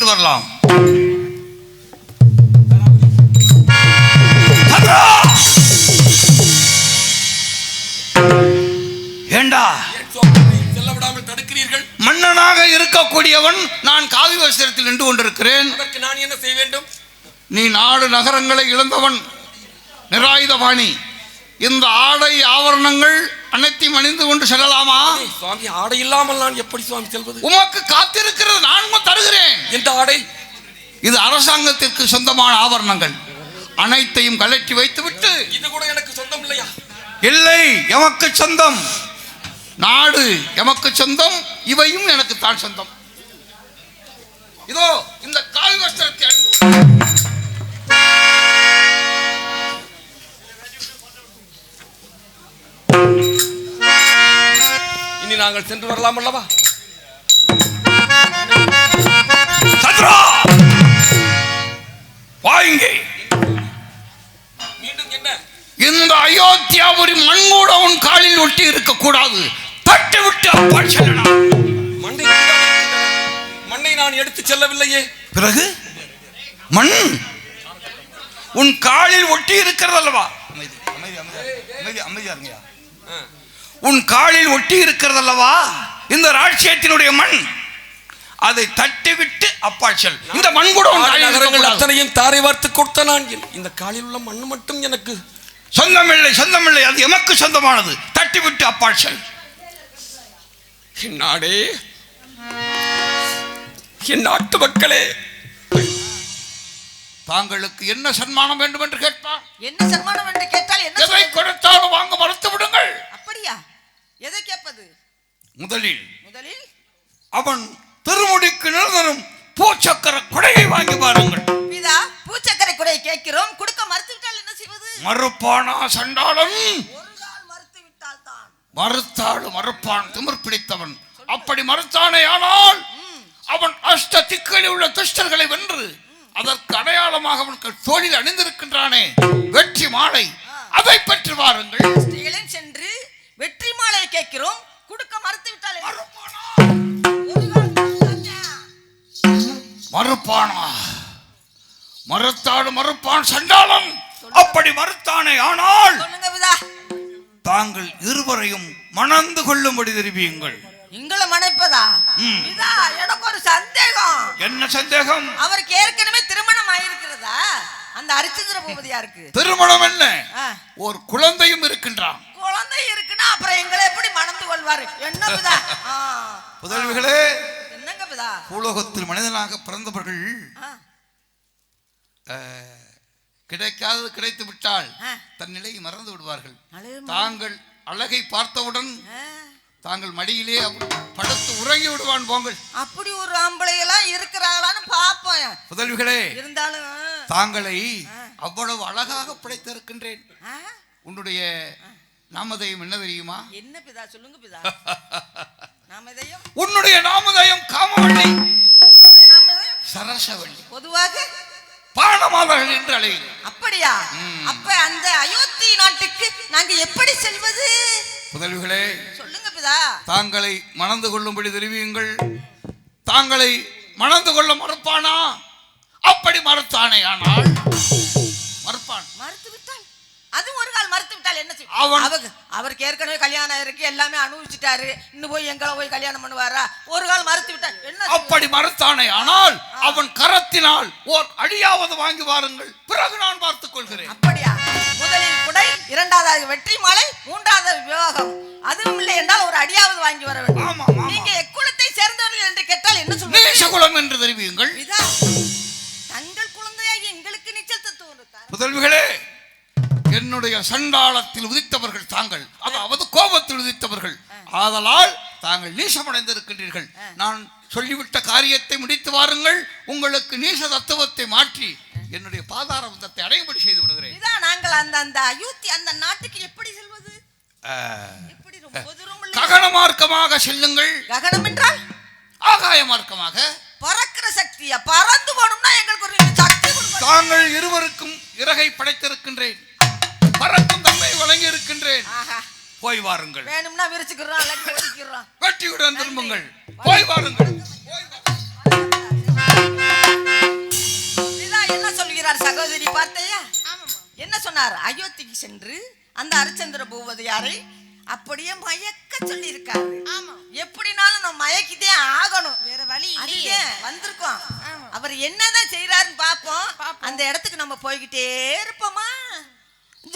சென்று வரலாம். ஏண்டா செல்ல விடாமல் தடுக்கிறீர்கள்? மன்னனாக இருக்கக்கூடியவன் நான் காவி வஸ்திரத்தில் நின்று கொண்டிருக்கிறேன். அதற்கு நான் என்ன செய்ய வேண்டும்? நீ நாடு நகரங்களை இழந்தவன், நிராயுதபாணி. இந்த ஆடை ஆவரணங்கள் அனைத்தையும் அணிந்து கொண்டு செல்லலாமா? சுவாமி, ஆடை இல்லாமல் நான் எப்படி சுவாமி செல்வது? உமக்கு காத்திருக்கிறது நான் தருகிறேன். எந்த ஆடை? இது அரசாங்கத்திற்கு சொந்தமான ஆவரணங்கள். அனைத்தையும் கலட்டி வைத்துவிட்டு. இது கூட எனக்கு சொந்தம் இல்லையா? இல்லை, எமக்கு சொந்தம். நாடு எமக்கு சொந்தம், இவையும் எனக்கு தான் சொந்தம். இதோ இந்த காவி வஸ்திரத்தை அணிந்து இனி நாங்கள் சென்று வரலாம் அல்லவா? வாங்க. மீண்டும் என்ன? இந்த அயோத்தியாபுரி மண் கூட உன் காலில் ஒட்டி இருக்க கூடாது. தட்டி விட்டு அப்பால் செல்லலாம். மண்ணை நான் எடுத்து செல்லவில்லையே. பிறகு மண் உன் காலில் ஒட்டி இருக்கிறது அல்லவா? உன் காலில் ஒட்டி இருக்கிறது அல்லவா இந்த ராஜ்யத்தினுடைய மண். அதை தட்டிவிட்டு அப்பால் செல். இந்த மண் கூட நகரங்கள் அத்தனையும் தாரை வார்த்து கொடுத்த நான் இந்த காலில் உள்ள மண் மட்டும் எனக்கு சொந்தமில்லை, சொந்தமில்லை. அது எமக்கு சொந்தமானது. தட்டிவிட்டு அப்பால் செல். என் நாடே, என் நாட்டு மக்களே, தாங்களுக்கு என்ன சன்மானம் வேண்டும் என்று கேட்பார். என்ன சன்மானம் என்று கேட்டால் என்ன? எதை கொடுத்தாலும் வாங்க மறுத்து விடுங்கள். அப்படியா? எதை கேட்பது? முதலில் அவன் திருமுடிக்கு நிரந்தரம் பூச்சக்கர குடையை வாங்கி பாருங்கள். பிதா, பூச்சக்கரை குடையை கேட்கிறோம், கொடுக்க மறுத்து விட்டால் என்ன செய்வது? மறுப்பானா சண்டாளன்? ஒரு நாள் மறுத்து விட்டால் தான். மறுத்தாடு மறுப்பான், திமிர் பிடித்தவன். அப்படி மறுத்தானே ஆனால் அவன் அஷ்ட திக்களில் உள்ள துஷ்டர்களை வென்று அதற்கு அடையாளமாக அவனுக்கு தோளில் அணிந்திருக்கின்றானே வெற்றி மாலை, அதை பெற்று வாருங்கள். சென்று வெற்றி மாலையை கேட்கிறோம், கொடுக்க மறுத்து விட்டால் மறுப்பானா? மறுத்தாடு மறுப்பான் சண்டாளன். அப்படி மறுத்தானே ஆனால் தாங்கள் இருவரையும் மணந்து கொள்ளும்படி தெரிவியுங்கள். எங்களை மனைப்பதா? எனக்கு ஒரு சந்தேகம். என்ன சந்தேகம்? அவருக்கு ஏற்கனவே திருமணம் ஆயிருக்கிறதா? அந்த அரிச்சந்திர பூபதியாருக்கு திருமணம் என்ன? ஒரு குழந்தையும் இருக்கின்றான். குழந்தை இருக்குன்னா அப்புறம் எங்களை எப்படி மணந்து கொள்வாரு? என்ன பிதா? புதல்விகளே, என்னங்க பிதா? பூலோகத்தில் மனிதனாக பிறந்தவர்கள் கிடைக்காதது கிடைத்து விட்டால் தன் நிலையை மறந்து விடுவார்கள். தாங்கள் அழகை பார்த்தவுடன் தாங்கள் மடியிலே படுத்து உறங்கி விடுவான். போங்கள். அப்படி ஒரு ஆம்பளையெல்லாம் இருக்கிறாங்களான்னு பாப்போம். புதல்விகளே, இருந்தாலும் தாங்களை அவ்வளவு அழகாக படைத்திருக்கின்றேன். உன்னுடைய நாமதயம் என்ன தெரியுமா? என்ன பிதா? சொல்லுங்க பிதா. நாமதயம்? உன்னுடைய நாமதயம் காமவள்ளி, சரசவள்ளி, பொதுவாக பானமாதர்கள் என்று அழைக்கிறேன். அப்படியா? அப்ப அந்த அயோத்தி நாட்டுக்கு நாங்க எப்படி செல்வது? புதல்விகளே, சொல்லுங்க பிதா. தாங்களை மணந்து கொள்ளும்படி தெரிவியுங்கள். தாங்களை மணந்து கொள்ள மறுப்பானா? அப்படி மறுத்தானே ஆனால் மறுப்பான். மறுத்து விட்டால், அது ஒரு கால் மறுத்து விட்டால் என்ன செய்யும்? அவருக்கு ஏற்கனவே கல்யாணம் இருக்கு, எல்லாமே அனுபவிச்சுட்டாரு. இன்னும் போய் எங்களை போய் கல்யாணம் பண்ணுவாரா? ஒரு கால் மறுத்து விட்டால் என்ன? அப்படி மறுத்தானே ஆனால் அவன் கரத்தினால் ஓர் அடியாவது வாங்கி வாருங்கள், பிறகு நான் பார்த்துக் கொள்கிறேன். அப்படியா? முதலில் குடை, இரண்டாவது வெற்றி மாலை, மூன்றாவது விவாகம். அதுவும் இல்லை என்றால் ஒரு அடியாவது வாங்கி வர வேண்டும். நீங்க எக்குலத்தை சேர்ந்தவர்கள் என்று கேட்டால் என்ன சொல்லுங்க? நீசகுலம் என்று தெரிவியுங்கள். தங்கள் குழந்தையாகி எங்களுக்கு நீச்சல் தத்துவம் இருக்கா? புதல்விகளே, என்னுடைய சண்டாளத்தில் உதித்தவர்கள் தாங்கள், அதாவது கோபத்தில் உதித்தவர்கள். ஆதலால் தாங்கள் நீசமடைந்திருக்கின்றீர்கள். நான் சொல்லிவிட்ட காரியத்தை முடித்து வாருங்கள். உங்களுக்கு நீச தத்துவத்தை மாற்றி என்னுடைய பாதார வந்தத்தை அடையும்படி செய்து விடுகிறேன். நாங்கள் அந்த அயோத்தி அந்த நாட்டுக்கு எப்படி செல்வது? ககன மார்க்கமாக செல்லுங்கள். ககனம் என்றால் ஆகாய மார்க்கமாக பறக்கிற சக்தியா? பறந்து போகணும்னா எங்களுக்கு ஒரு சக்தி கொடுங்க. தாங்கள் இருவருக்கும் இறகை படைத்திருக்கின்றேன், பறக்கும் தன்மை வழங்கி இருக்கின்றேன். போய் வாருங்கள். வேணும்னா விரிச்சுக்கிறோம், அல்லது வெட்டிக்கிறோம். வெட்டியுடன் திரும்புங்கள். போய் வாருங்கள். செய்திருக்கிறார். அயோத்திக்கு சென்று அந்த அரிச்சந்திர பூபதியாரை அப்படியே மயக்க சொல்லி இருக்காரு. எப்படினாலும் நம்ம மயக்கிட்டே ஆகணும், வேற வழி இல்லையே. வந்திருக்கோம், அவர் என்னதான் செய்யறாருன்னு பாப்போம். அந்த இடத்துக்கு நம்ம போய்கிட்டே இருப்போமா?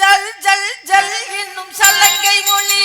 ஜல் ஜல் ஜல் என்னும் சல்லங்கை மொழி,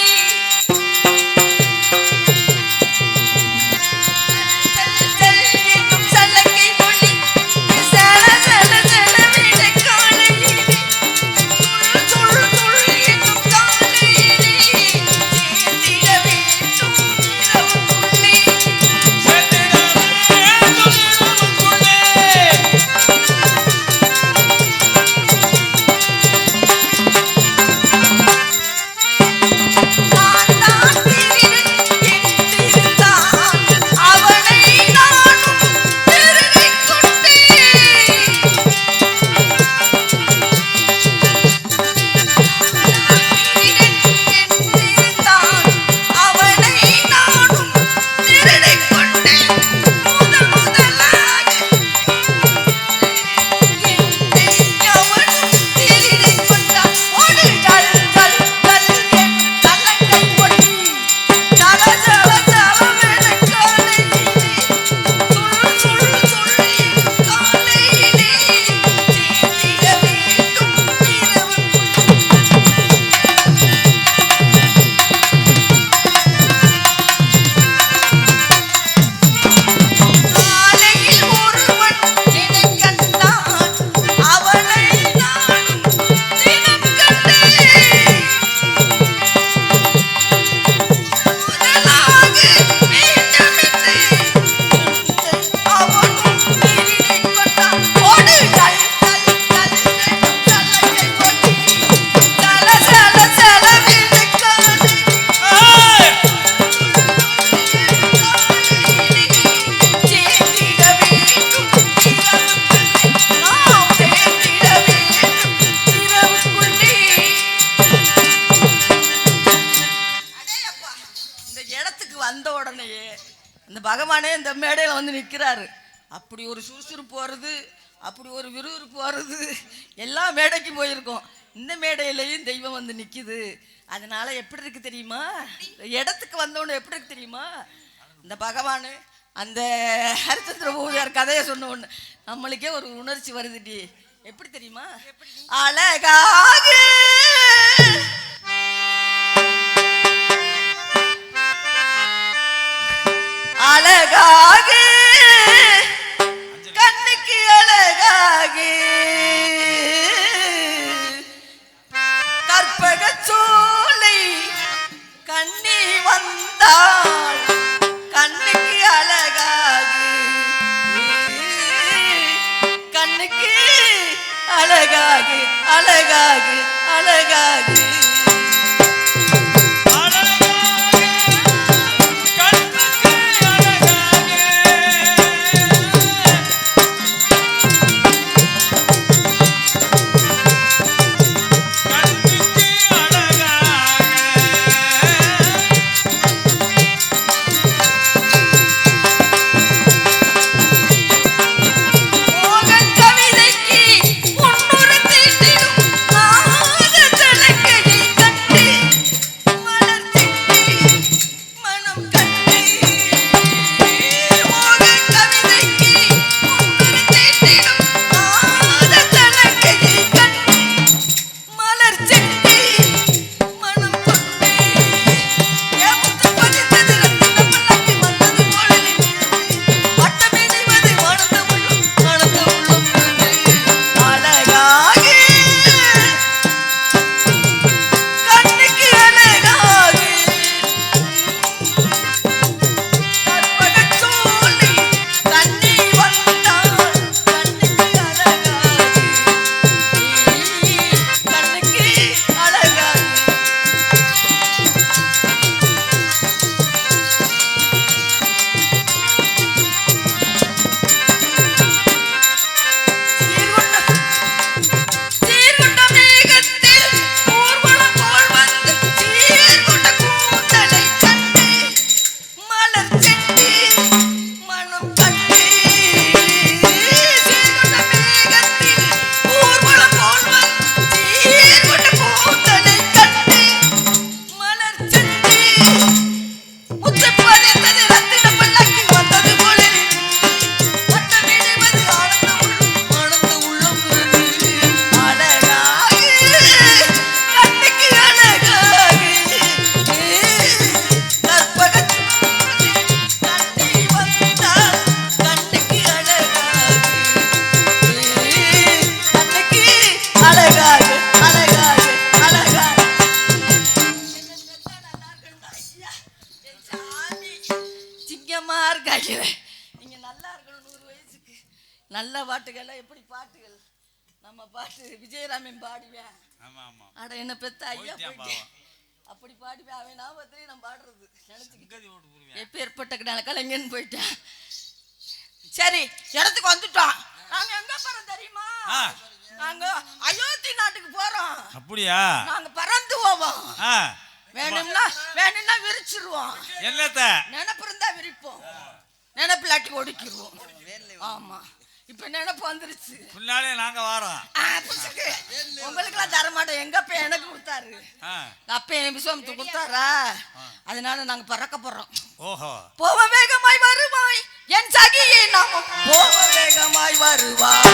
பகவானே இந்த மேடையில் வந்து நிற்கிறாரு. அப்படி ஒரு சுறுசுறுப்பு வருது, அப்படி ஒரு விறுவிறுப்பு வருது. எல்லா மேடைக்கும் போயிருக்கோம், இந்த மேடையிலையும் தெய்வம் வந்து நிற்கிது. அதனால எப்படி இருக்கு தெரியுமா? இடத்துக்கு வந்தவொன்னு எப்படி இருக்கு தெரியுமா? இந்த பகவான் அந்த ஹரிச்சந்திர பூபதியார் கதையை சொன்ன ஒன்று நம்மளுக்கே ஒரு உணர்ச்சி வருதுடி. எப்படி தெரியுமா? அழகாக அழகாக கண்ணுக்கு அழகாக கற்பக சோலை கண்ணி வந்தாள் கண்ணுக்கு அழகாக கண்ணுக்கு அழகாக அழகாக அழகாக கவிதைக்கு முன்னுரை தீட்டிடும் நாக தலக்கையை கண்டு நல்ல பாட்டுகள் எப்படி பாட்டுகள் நம்ம பாட்டு விஜயராமன் பாடுவேன். அட என்ன பெத்த ஐயா போயிட்டேன் அப்படி பாடுவேன். அவன் ஞாபகத்திலே நான் பாடுறது நினைச்சுக்கிட்டு எப்பேற்பட்ட கலைஞன்னு போயிட்டேன். சரி இடத்துக்கு வந்துட்டோம். நாங்க எங்க போறோம் தெரியுமா? நாங்க அயோத்தி நாட்டுக்கு போறோம். அப்படியா? நாங்க பறந்து போவோம். வேணும்னா விரிச்சிருவோம். என்னத்த நினைப்பு இருந்தா விரிப்போம், நினைப்பிலாட்டி ஒடுக்கிடுவோம். ஆமா இப்ப நினைப்பு வந்துருச்சு. முன்னாலே நாங்க வாரோம். உங்களுக்கு எல்லாம் தரமாட்டோம். எங்க அப்ப எனக்கு கொடுத்தாரு. அப்ப என் விசுவாமத்துக்கு கொடுத்தாரா, அதனால நாங்க பறக்க போறோம். ஓஹோ. போவ வேகமாய் வருவாய் என் சகியே நாமம் போவ வேகமாய் வருவாய்.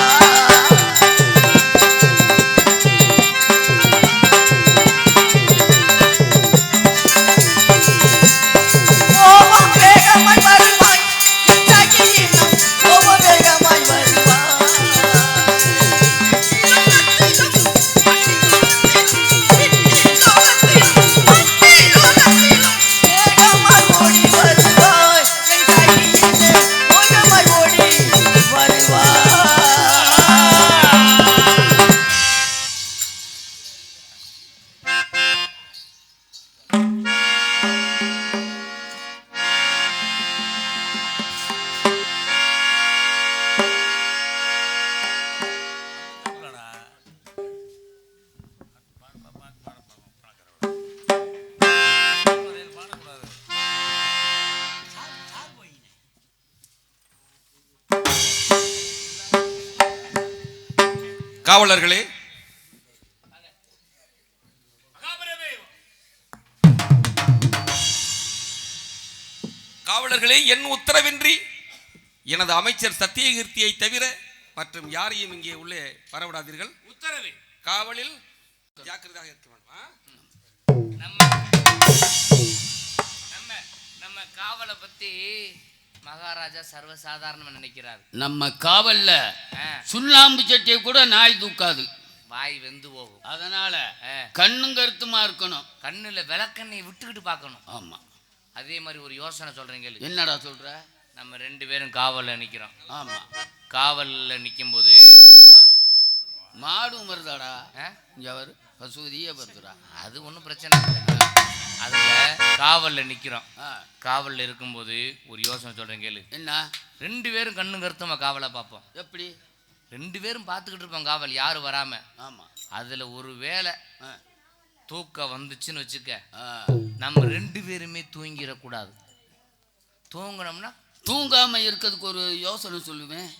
காவலர்களே, காவலர்களே, என் உத்தரவின்றி எனது அமைச்சர் சத்தியகீர்த்தியை தவிர மற்றும் யாரையும் இங்கே உள்ளே வரவிடாதீர்கள். உத்தரவு. காவலில் ஜாக்கிரதையாக இருக்க வேண்டும். நம்ம காவலை பத்தி மகாராஜா சர்வசாதாரணமா நினைக்கிறாரு. நம்ம காவல்ல சுண்ணாம்பு சட்டியை கூட நாய் தூக்காது, வாய் வெந்து போகும். அதனால கண்ணும் கருத்துமா இருக்கணும். கண்ணுல விளக்கெண்ணெய் விட்டுக்கிட்டு பார்க்கணும். ஆமா. அதே மாதிரி ஒரு யோசனை சொல்றீங்க. என்னடா சொல்ற? நம்ம 2 பேரும் காவல்ல நிக்கிறோம். ஆமா. காவல்ல நிக்கும் போது மாடும் வருதாடா. இங்க வரு, பசுதியே வருதுடா. அது ஒன்றும் பிரச்சனை இல்லை. அதுல காவல்ல நிக்கிறோம். காவல்ல இருக்கும்போது ஒரு யோசனை சொல்றேன் கேளு. என்ன? 2 பேரும் கண்ணு கருத்துமா காவலை பார்ப்போம். எப்படி? 2 பேரும் பார்த்துக்கிட்டு இருப்போம் காவல், யாரும் வராம. ஆமா. அதுல ஒரு வேளை தூக்கம் வந்துச்சுன்னு வச்சுக்க, நம்ம 2 பேருமே தூங்கிடக்கூடாது. தூங்கினோம்னா தூங்காம இருக்கிறதுக்கு ஒரு யோசனை சொல்லுவேன்.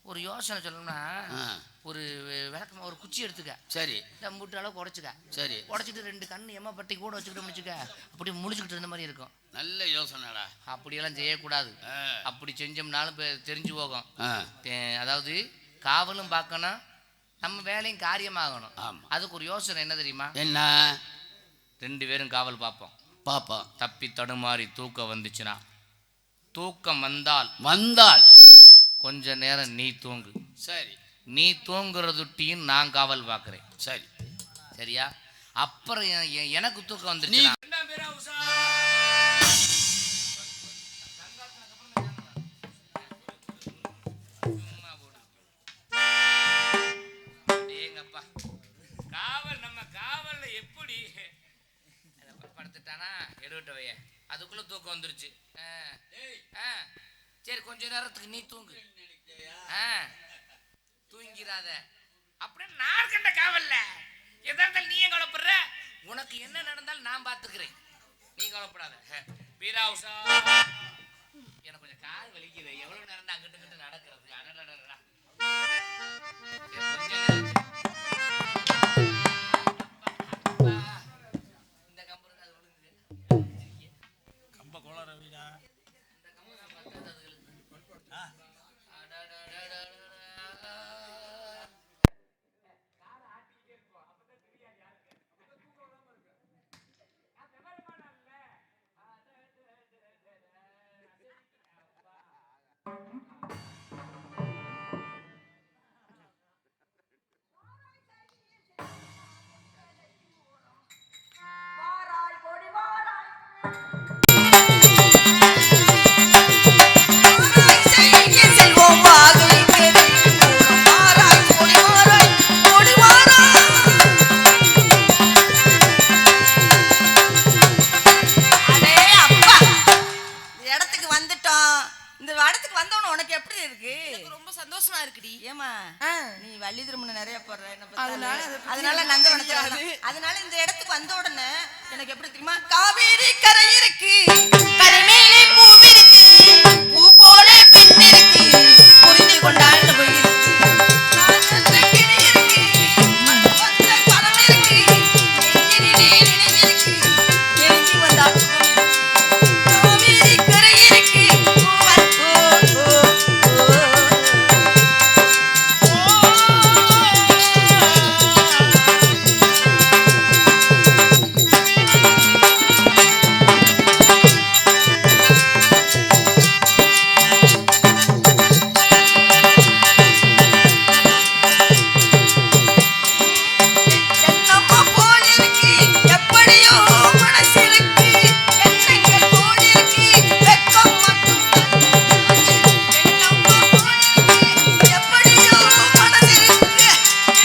ஒரு யோசனை சொல்லணும்னா, ஒரு விளக்கமா ஒரு குச்சி எடுத்துக்க. சரி. மூட்டு அளவுக்கு உடச்சுக்க. சரி. உடச்சிட்டு 2 கண்ணு எம்ம பட்டி கூட வச்சுக்கிட்டு முடிச்சுக்க, அப்படி முழிச்சுக்கிட்டு இருந்த மாதிரி இருக்கும். நல்ல யோசனைடா. அப்படியெல்லாம் செய்யக்கூடாது. அப்படி செஞ்சோம்னாலும் தெரிஞ்சு போகும். அதாவது காவலும் பார்க்கணும், நம்ம வேலையும் காரியமாகணும். அதுக்கு ஒரு யோசனை என்ன தெரியுமா? என்ன? 2 பேரும் காவல் பார்ப்போம். பாப்போம். தப்பி தடுமாறி தூக்கம் வந்துச்சுன்னா, தூக்கம் வந்தால் கொஞ்ச நேரம் நீ தூங்கு. சரி. நீ தூங்குறதுட்டியும் நான் காவல் பார்க்குறேன். சரி. சரியா? அப்புறம் எனக்கு தூக்கம் வந்துருச்சு. காவல் நம்ம காவல்ல எப்படி படுத்துட்டானா எடுவிட்டவைய, அதுக்குள்ள தூக்கம் வந்துருச்சு. சரி கொஞ்ச நேரத்துக்கு நீ தூங்கு. தூங்கிறாத. அப்படியே நான் கண்ட காவல்ல எதா இருந்தாலும் நீ ஏன் கவலைப்படுற? உனக்கு என்ன நடந்தாலும் நான் பார்த்துக்கிறேன், நீ கவலைப்படாத. வீராவுசா, எனக்கு கொஞ்சம் கால் வலிக்குது. எவ்வளவு நேரம் தான் அங்கிட்டு கிட்ட நடக்கிறது? அடடடடா. இந்த கம்பு அது விழுங்குது. கம்ப கோளார வீடா. இந்த கம்பு நான் பார்த்தது அது விழுங்குது. செல்வோம் வாகை ஏமா ஆ. நீ வள்ளி திருமணம் நிறைய போடுற என்ன அதனால அதை பத்தி அதனால எனக்கு நந்தவனத்துல தெரியாது. வரலாம். அதனால இந்த இடத்துக்கு வந்த உடனே எனக்கு எப்படி தெரியுமா காவேரி கரை இருக்கு கரைமேலே பூவிருக்கு பூ போல பெண் இருக்கு புரிந்து கொண்டால் போயிருக்கு காதல்ல கிளி இருக்கு மனசுல பணம் இருக்கு நெஞ்சினிலே நினைவிருக்கு நெருங்கி வந்தால் காவேரி கரை இருக்கு என்னம்மா போல் இருக்கு எப்படியோ மனசு இருக்கு எண்ணங்கள் போல் இருக்கு வெட்கம் மட்டும் என்னம்மா போல் இருக்கு எப்படியோ மனசு இருக்கு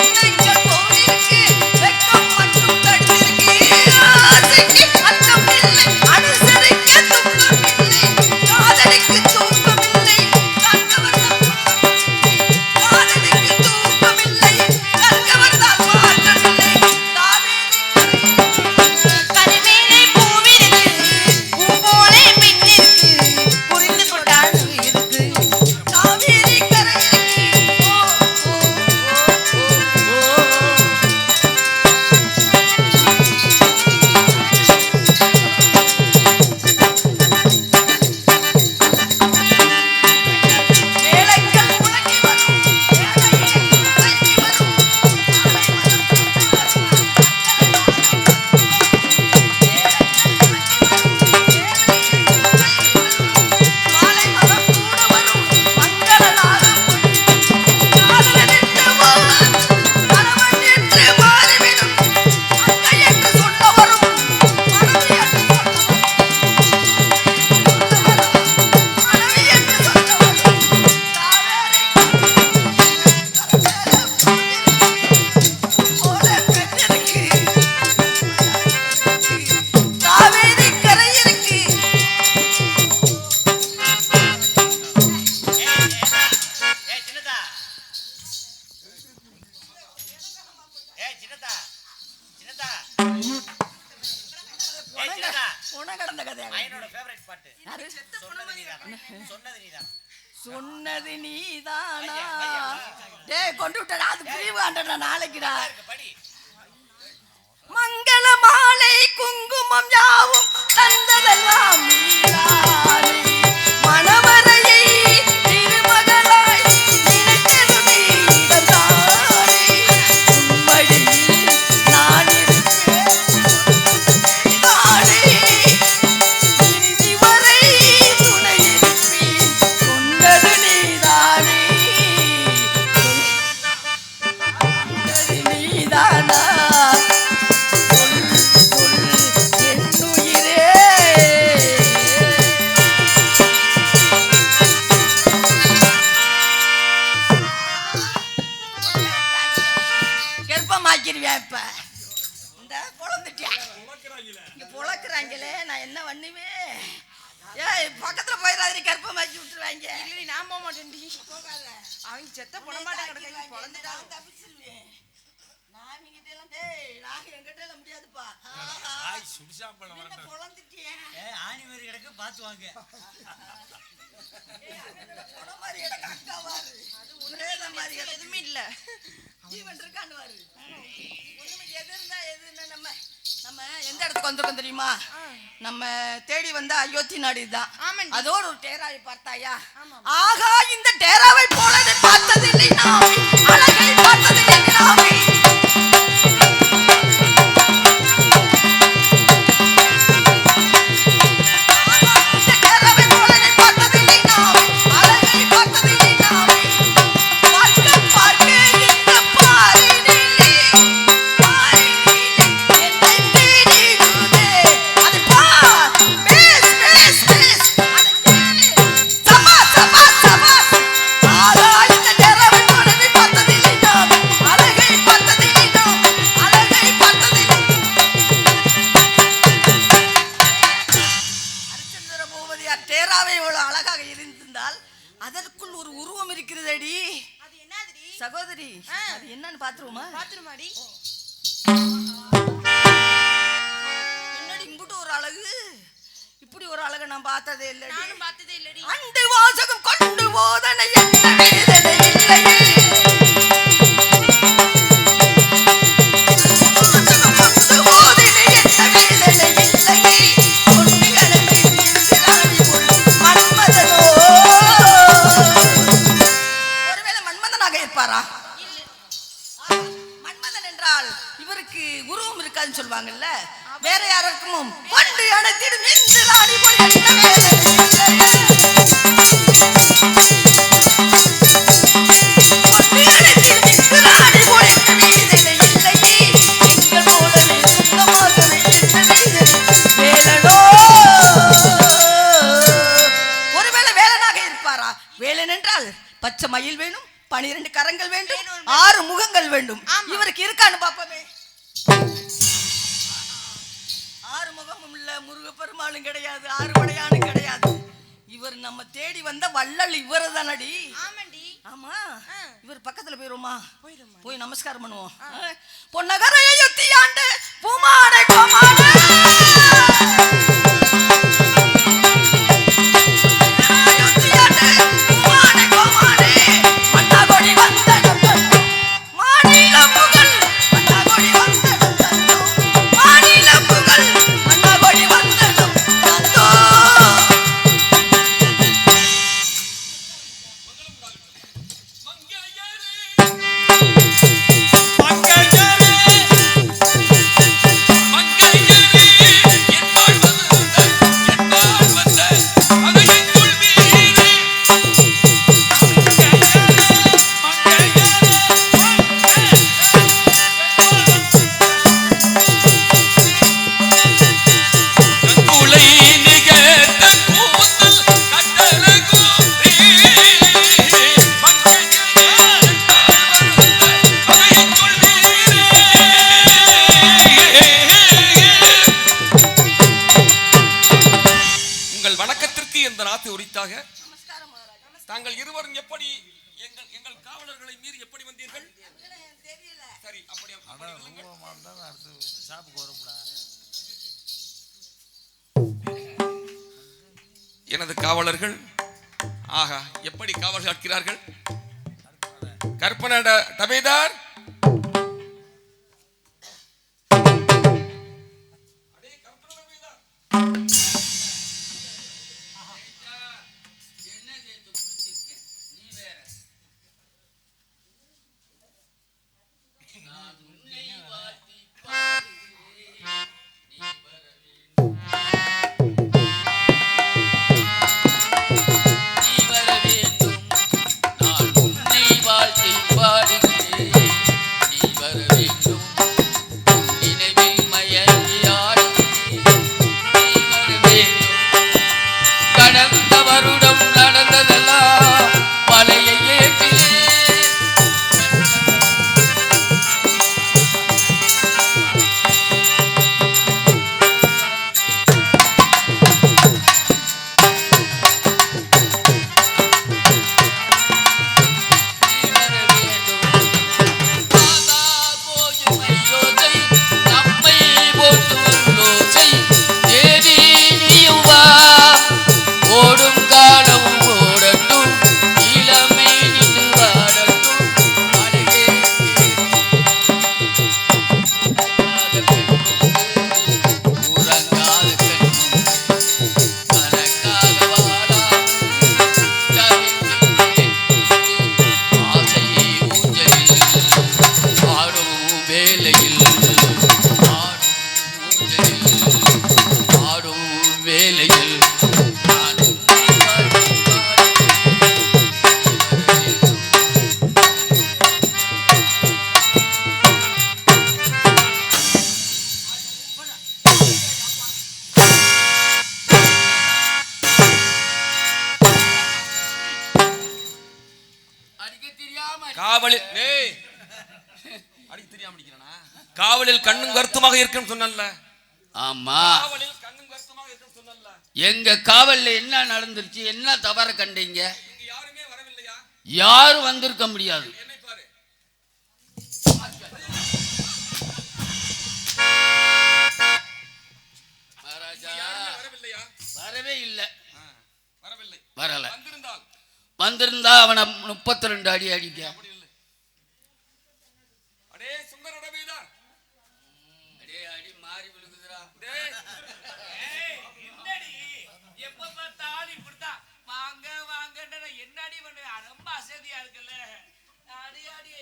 எண்ணங்கள் போல் இருக்கு வெட்கம் மட்டும் தடுத்திருக்கு ஆசைக்கு அச்சம் இல்லை அனுசரிக்க துக்கம் இல்லை காதலிக்கு தூக்கம் இல்லை காதலுக்கு தூக்கமில்லை கற்கவர்தான் மாற்றமில்லை கரைமேலே பூவிருக்கு பூ போல பெண் இருக்கு புரிந்து கொண்டால் இருக்கு காவேரி கரை இருக்கு ஓ ஓ ஓ மேளங்கள் முழங்கி வரும் மேடையில் இறங்கி வரும் மாலை மரம் கூட வரும் மங்கள நாளும் காதலன் என்று கணவன் என்று மாறிவிடும் அக்கை என்று சொல்ல வரும் மனைவி என்று சொல்ல வரும் காவேரி கரை இருக்கு ஏய் சின்னதா ஏய் சின்னதா சின்னதா ஏய் சின்னதா உன கடந்த கதை என்னோட ஃபேவரட் பாட்டு சொன்னது நீதானா சொன்னது நீதானா சொன்னது நீதானா டேய் கொண்டு விட்டடா அது பிரிவு ஆண்டடா நாளைக்குடா படி மங்கள மாலை குங்குமம் யாவும் தந்ததெல்லாம் நீதானே மணவரையை திருமகளாய் நினைத்தது நீதானே உன்மடியில் நான் இருப்பேன் நீதானே இறுதி வரை துணை இருப்பேன் சொன்னது நீதானே சொன்னது நீதானா கெர்ப்பமாக்கிருவேன் இப்ப இந்த பொழந்துட்டியா இங்க பொழக்குறாங்களே நான் என்ன பண்ணுவேன் ஏய் பக்கத்துல போயிடாதீ கர்ப்பமாக்கி விட்டுருவாங்க இல்லை நான் போக மாட்டேன்டி போகாத அவங்க செத்த பணமாட்ட கிடக்காங்க பொழந்துட்டாங்க தப்பிச்சிருவேன் நான் இவங்கிட்ட எல்லாம் டேய் நாங்க எங்கிட்ட எல்லாம் முடியாதுப்பா ஆய் சுடுசாம்பளம் என்ன பொழந்துட்டியா ஏய் ஆணி மாதிரி கிடக்கு பாத்து வாங்க பொண மாதிரி எனக்கு அக்கா வாரு அது உன்னேதான் மாதிரி எதுவுமே இல்லை ஜீவன் இருக்கான்னு வாரு ஒண்ணுமே எது இருந்தா எதுன்னா நம்ம எந்த இடத்துக்கு வந்திருக்கோம் தெரியுமா நம்ம தேடி வந்த அயோத்தி நாடு இதுதான் ஆமாண்டி. அதோடு ஒரு டேராவை பார்த்தாயா ஆகா இந்த டேராவை போலதை பார்த்ததில்லை நாவி அழகை பார்த்ததில்லை நாவி ஆகா, இந்த டேராவை போலதை பார்த்ததில்லை நாவி அழகை பார்த்ததில்லை நாவி பார்க்க பார்க்க இந்த பாரினிலே என்னை தேடிடுதே அது பார் பேஸ் பேஸ் பேஸ் அது கேளு சபா சபா சபா ஆகா இந்த சகோதரி அது என்னன்னு பாத்துருவோமா? பாத்துருமாடி. என்னடி இம்புட்டு ஒரு அழகு, இப்படி ஒரு அழகு நான் பார்த்ததே இல்லை. நானும் பார்த்ததே இல்லடி. அண்டு வாசகம் கொண்டு போதனை என்ன வேதனை இல்லை. ஒருவேளை மன்மதனாக இருப்பாரா? மன்மதன் என்றால் இவருக்கு உருவம் இருக்காதுன்னு சொல்லுவாங்கல்ல, வேற யாருக்கும் பண்டு அணைத்திடும் நெஞ்சிலாடி போல் என்ன வேதனை இல்லை. பச்சை மயில் வேணும், 12 கரங்கள் வேண்டும், 6 முகங்கள் வேண்டும். இவருக்கு இருக்கான்னு பாப்போமே. 6 முகமும் இல்ல, முருகப்பெருமாளும் கிடையாது, 6 படையானும் கிடையாது. இவர் நம்ம தேடி வந்த வள்ளல் இவரு தானடி. ஆமாண்டி. ஆமா, இவர் பக்கத்துல போயிருவோமா? போய் நமஸ்காரம் பண்ணுவோம். பொன்னகரையை யுத்தியாண்டு பூமாடை கோமாடை தாங்கள் இருவரும் எப்படி எங்கள் காவலர்களை மீறி எப்படி வந்தீர்கள்? சரி, அப்படி எனது காவலர்கள் ஆகா எப்படி காவல் காக்கிறார்கள். கற்பனை டபேதார் காவலில் கண்ணும் கருத்துமாக இருக்கும் சொன்னல்ல. ஆமா, காவலில் கண்ணும் கருத்துமாக இருக்கும் சொன்னல்ல. எங்க காவல்ல என்ன நடந்துருச்சு, என்ன தவற கண்டீங்க? யாருமே வரவில்லையா? யாரும் வந்திருக்க முடியாது. என்னை பாரு, மகாராஜா யாருமே வரவில்லையா? வரவே இல்லை. வரவில்லை. வரல. வந்திருந்தால் வந்திருந்தா அவனை 32 அடி அடிக்க. அப்படி இல்லை. அடே சுந்தர ரவிதான். அடே அடி மாறி விழுகுதுடா. டேய் என்னடி எப்ப பார்த்தாலும் இப்படித்தான் வாங்க வாங்கன்ற என்னடி பண்ண ரொம்ப அசதியா இருக்குல்ல. அடி அடி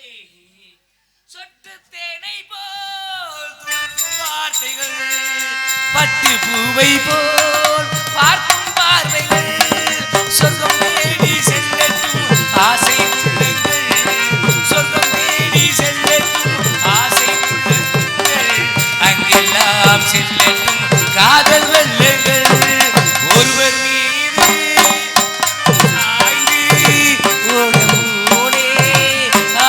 சொட்டு தேனை போல் தூவும் வார்த்தைகள் பட்டு பூவை போல் பார்க்கும் பார்வைகள் சொர்க்கம் தேடி செல்லட்டும் ஆசை உள்ளங்கள் சொர்க்கம் தேடி செல்லட்டும் ஆசை உள்ளங்கள் அங்கெல்லாம் செல்லட்டும் காதல் வெள்ளங்கள் ஒருவர் மீது சாய்ந்து ஓடும் போலே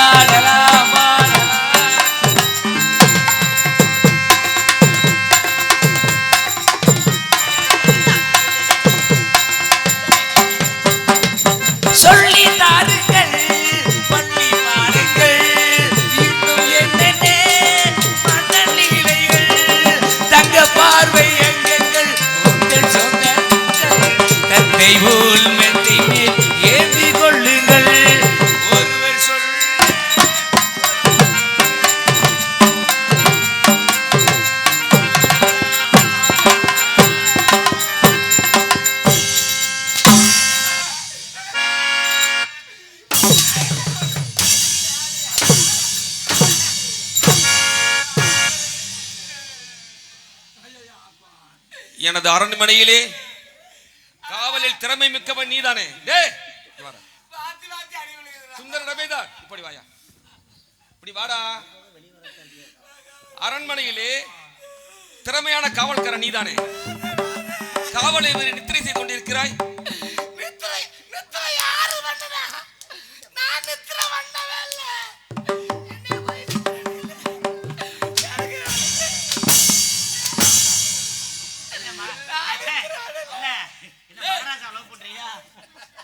ஆடலாம் ஆடலாம். சொல்லி தாருங்கள் பள்ளி பாருங்கள் இன்னும் என்னென்ன மன்னல் லீலைகள் தங்க பார்வை எங்கள் உங்கள் சொந்தங்கள் தந்தை போல் மெத்தை மேல் ஏந்தி கொள்ளுங்கள் ஒருவர் சொல் எனது அரண்மனையிலே காவலில் திறமை மிக்கவன் நீதானே. டேய் இங்க வாடா. சுந்தர ரவிதான். இப்படி வாயா. இப்படி வாடா. அரண்மனையிலே திறமையான காவல்காரன் நீதானே. காவலை மீறி நித்திரை செய்து கொண்டிருக்கிறாய். யாரு பண்ணதா? நான் நித்திர பண்ணவே இல்ல.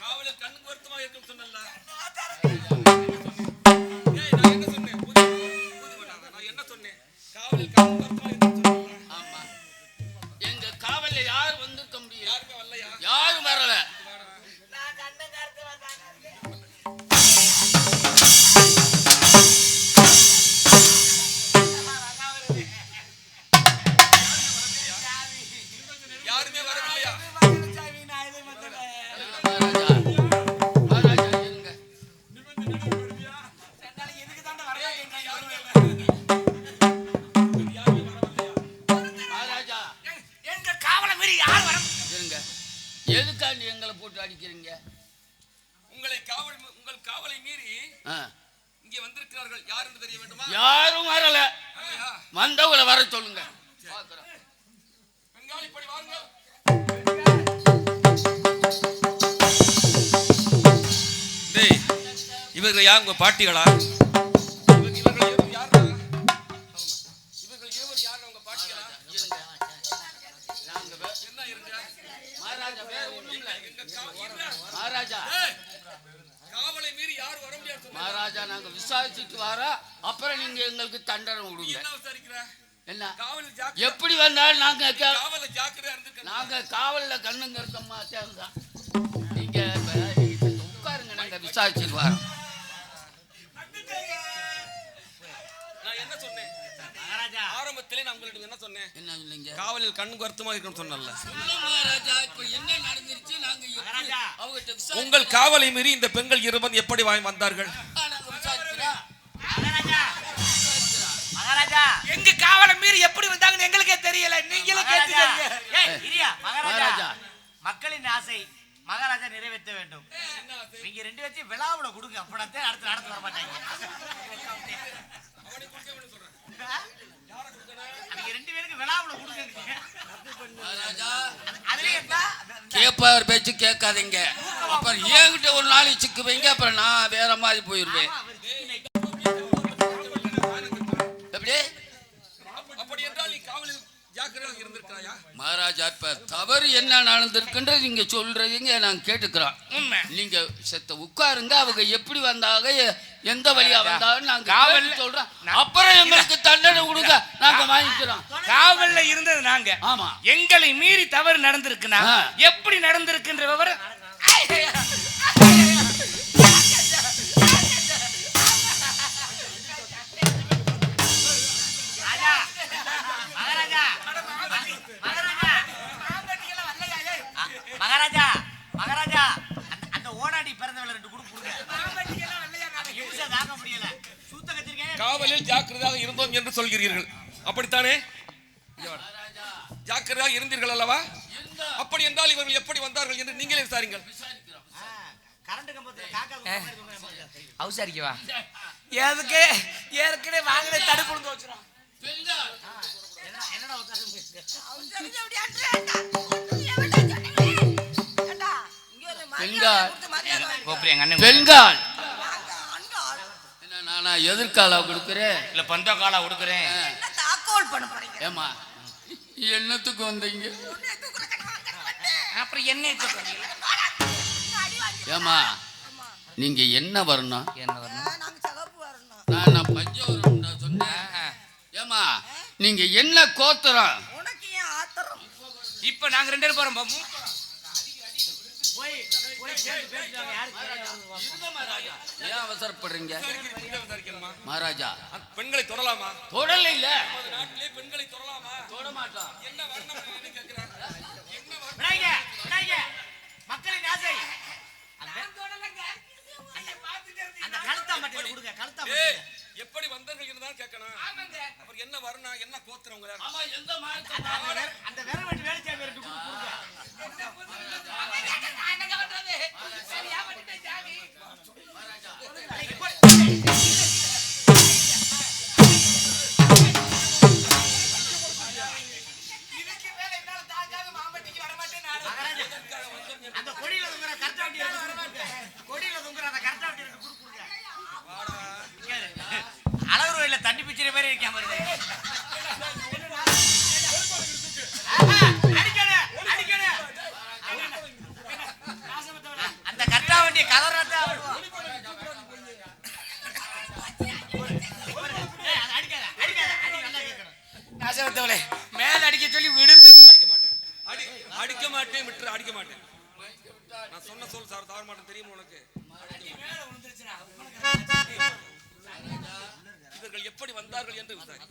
காவலில் கண்ணுக்கு வருத்தமாக இருக்கும் சொன்னல்ல. ஏய் நான் என்ன சொன்னேன்? ஊதி பண்ணாத. நான் என்ன சொன்னேன்? காவலில் கண்ணுக்கு வருத்தமாக இருக்கும் சொன்னல்ல. ஆமா. எங்க காவல்ல யாரும் வந்திருக்க முடியும். யாருமே வரலையா? யாரும் வரல. யாருமே வரவில்லையா? மகாராஜா மகாராஜா இருங்க. மகாராஜா எங்க காவலை மீறி யார் வர இருங்க. எதுக்காண்டி எங்களை போட்டு அடிக்கிறீங்க? உங்கள் காவலை மீறி ஆ. இங்கே வந்திருக்கிறார்கள். யார் என்று தெரிய வேண்டுமா? யாரும் வரல. வரலையா? வந்தவங்களை வர சொல்லுங்க. பார்க்கிறோம். பெங்காலி படி வாருங்கள். டேய் இவர்கள் யார்? உங்க பாட்டிகளா? இவர்கள் இருவர் யாரா? இவர்கள் இருவர் யார்? உங்க பாட்டிகளா? இருங்க. நாங்க என்ன இருங்க? மகாராஜா வேற ஒண்ணும் இல்ல. இருங்க. மகாராஜா டேய், காவலை மீறி யார் வர முடியாது சொன்னீங்க? மகாராஜா நாங்க விசாரிச்சுட்டு வரோம். அப்புறம் நீங்க எங்களுக்கு தண்டனை நீ விடுங்க. என்ன விசாரிக்கிற? என்ன காவலில் ஜாக்கிரதை. எப்படி வந்தாலும் காவலில் ஜாக்கிரதையா இருந்திருக்க. நாங்க காவல்ல கண்ணுங்க இருக்கோமா தேவைதான். நீங்க உட்காருங்க. நாங்க விசாரிச்சுட்டு வரோம். நான் என்ன சொன்னேன்? ஆரம்பத்திலே நான் உங்களிடம் என்ன சொன்னேன்? என்ன இல்லைங்க காவலில் கண்ணுக்கு வருத்தமா இருக்குன்னு சொன்னேன்ல. மகாராஜா இப்ப என்ன நடந்துருச்சு? நாங்க எப்படி அவங்ககிட்ட விசாரிச்சு உங்கள் காவலை மீறி இந்த பெண்கள் இருவர் எப்படி வந்தார்கள்? நாங்க விசாரிக்கிறோம். மகாராஜா எங்க காவலை மீறி எப்படி வந்தாங்கன்னு எங்களுக்கே தெரியல. நீங்களே கேட்டுக்கங்க. மகாராஜா மக்களின் ஆசை மகாராஜா நிறைவேற்ற வேண்டும். நீங்க ரெண்டு பேரும் விழாவுல கொடுங்க. அப்படத்தே அடுத்து நடத்து வர மாட்டாங்க. நீங்க ரெண்டு பேருக்கு விழாவுல கொடுங்க. மகாராஜா அதுலயே கேப்பார் பேச்சு கேட்காதீங்க. அப்புறம் என்கிட்ட ஒரு நாளைக்கு சிக்குவீங்க. அப்புறம் நான் வேற மாதிரி போயிருவேன். எப்படி அப்படி என்றால் நீ காவலில் ஜாக்கிரதையாக இருந்திருக்கிறாயா? மகாராஜா இப்ப தவறு என்ன நடந்திருக்குன்றது நீங்க சொல்றீங்க நான் கேட்டுக்கிறோம். உண்மை. நீங்க செத்த உட்காருங்க. அவங்க எப்படி வந்தாங்க, எந்த வழியா வந்தாங்க நாங்க காவல்ல சொல்றோம். அப்புறம் எங்களுக்கு தண்டனை கொடுங்க, நாங்க வாங்கிக்கிறோம். காவல்ல இருந்தது நாங்க. ஆமா. எங்களை மீறி தவறு நடந்திருக்குன்னா எப்படி நடந்திருக்குன்ற விவரம் மகாராஜா மகாராஜா அந்த ஓனாடி பிறந்தவள 2 குடு கொடுங்க. தாங்க முடியல. சூத்த கத்திரிக்காய். காவலில் ஜாக்கிரதையாக இருந்தோம் என்று சொல்கிறீர்கள், அப்படித்தானே? ஜாக்கிரதையாக இருந்தீர்கள் அல்லவா? அப்படி என்றால் இவர்கள் எப்படி வந்தார்கள் என்று நீங்களே விசாரிங்கள். கரண்ட் கம்பத்துல காக்கா அவசரிக்கவா எதுக்கு ஏற்கனவே வாங்கின தடுப்பு விழுந்து வச்சிரும். என்னடா உட்கார்ந்து பெண்கள் என்ன நானா எதிர்கால கொடுக்குறேன் இல்ல பந்த காலா கொடுக்குறேன். தாக்கோல் பண்ண போறீங்க. ஏமா என்னத்துக்கு வந்தீங்க? அப்புறம் என்ன ஏமா நீங்க என்ன வரணும்? என்ன வரணும்? நாங்க சிகப்பு வரணும். நான் பஞ்சவரம் சொன்னேன். ஏமா நீங்க என்ன கோத்திரம்? உனக்கு ஏன் ஆத்திரம்? இப்ப நாங்க 2 பேரும் போறோம். ஏன் அவசரப்படுறீங்க மகாராஜா? பெண்களை தொடலாமா? தொடல இல்ல. நாட்டிலே பெண்களை தொடலாமா? தொட மாட்டோம். என்ன வர்ணம் கேட்கிறேன். மக்களின் ஆசை. அந்த கழுத்தா மட்டும் கொடுங்க. கழுத்தா மட்டும். எப்படி வந்தார்கள் என்றுதான் கேட்கணும். அப்புறம் என்ன வரணும், என்ன கோத்திரம் உங்க? ஆமா, எந்த மார்க்கம்? அந்த விரவெட்டி வேலைச்சாமி 2 குடு கொடுங்க. அந்த கொடியில தொங்குற கரெக்டா வண்டி கொடியில தொங்குற அந்த கரெக்டா வண்டி கொடுங்க. அழகுருவையில தண்ணி பிச்சிற மாதிரி இருக்கேன் பாருங்க. அந்த கரெக்டா வண்டியை கதறாட்டா மேல அடிக்க சொல்லி விழுந்துச்சு. அடிக்க மாட்டேன் விட்டு அடிக்க மாட்டேன். நான் சொன்ன சொல் சார் தவற மாட்டேன் தெரியுமா உனக்கு? இவர்கள் எப்படி வந்தார்கள் என்று விசாரி.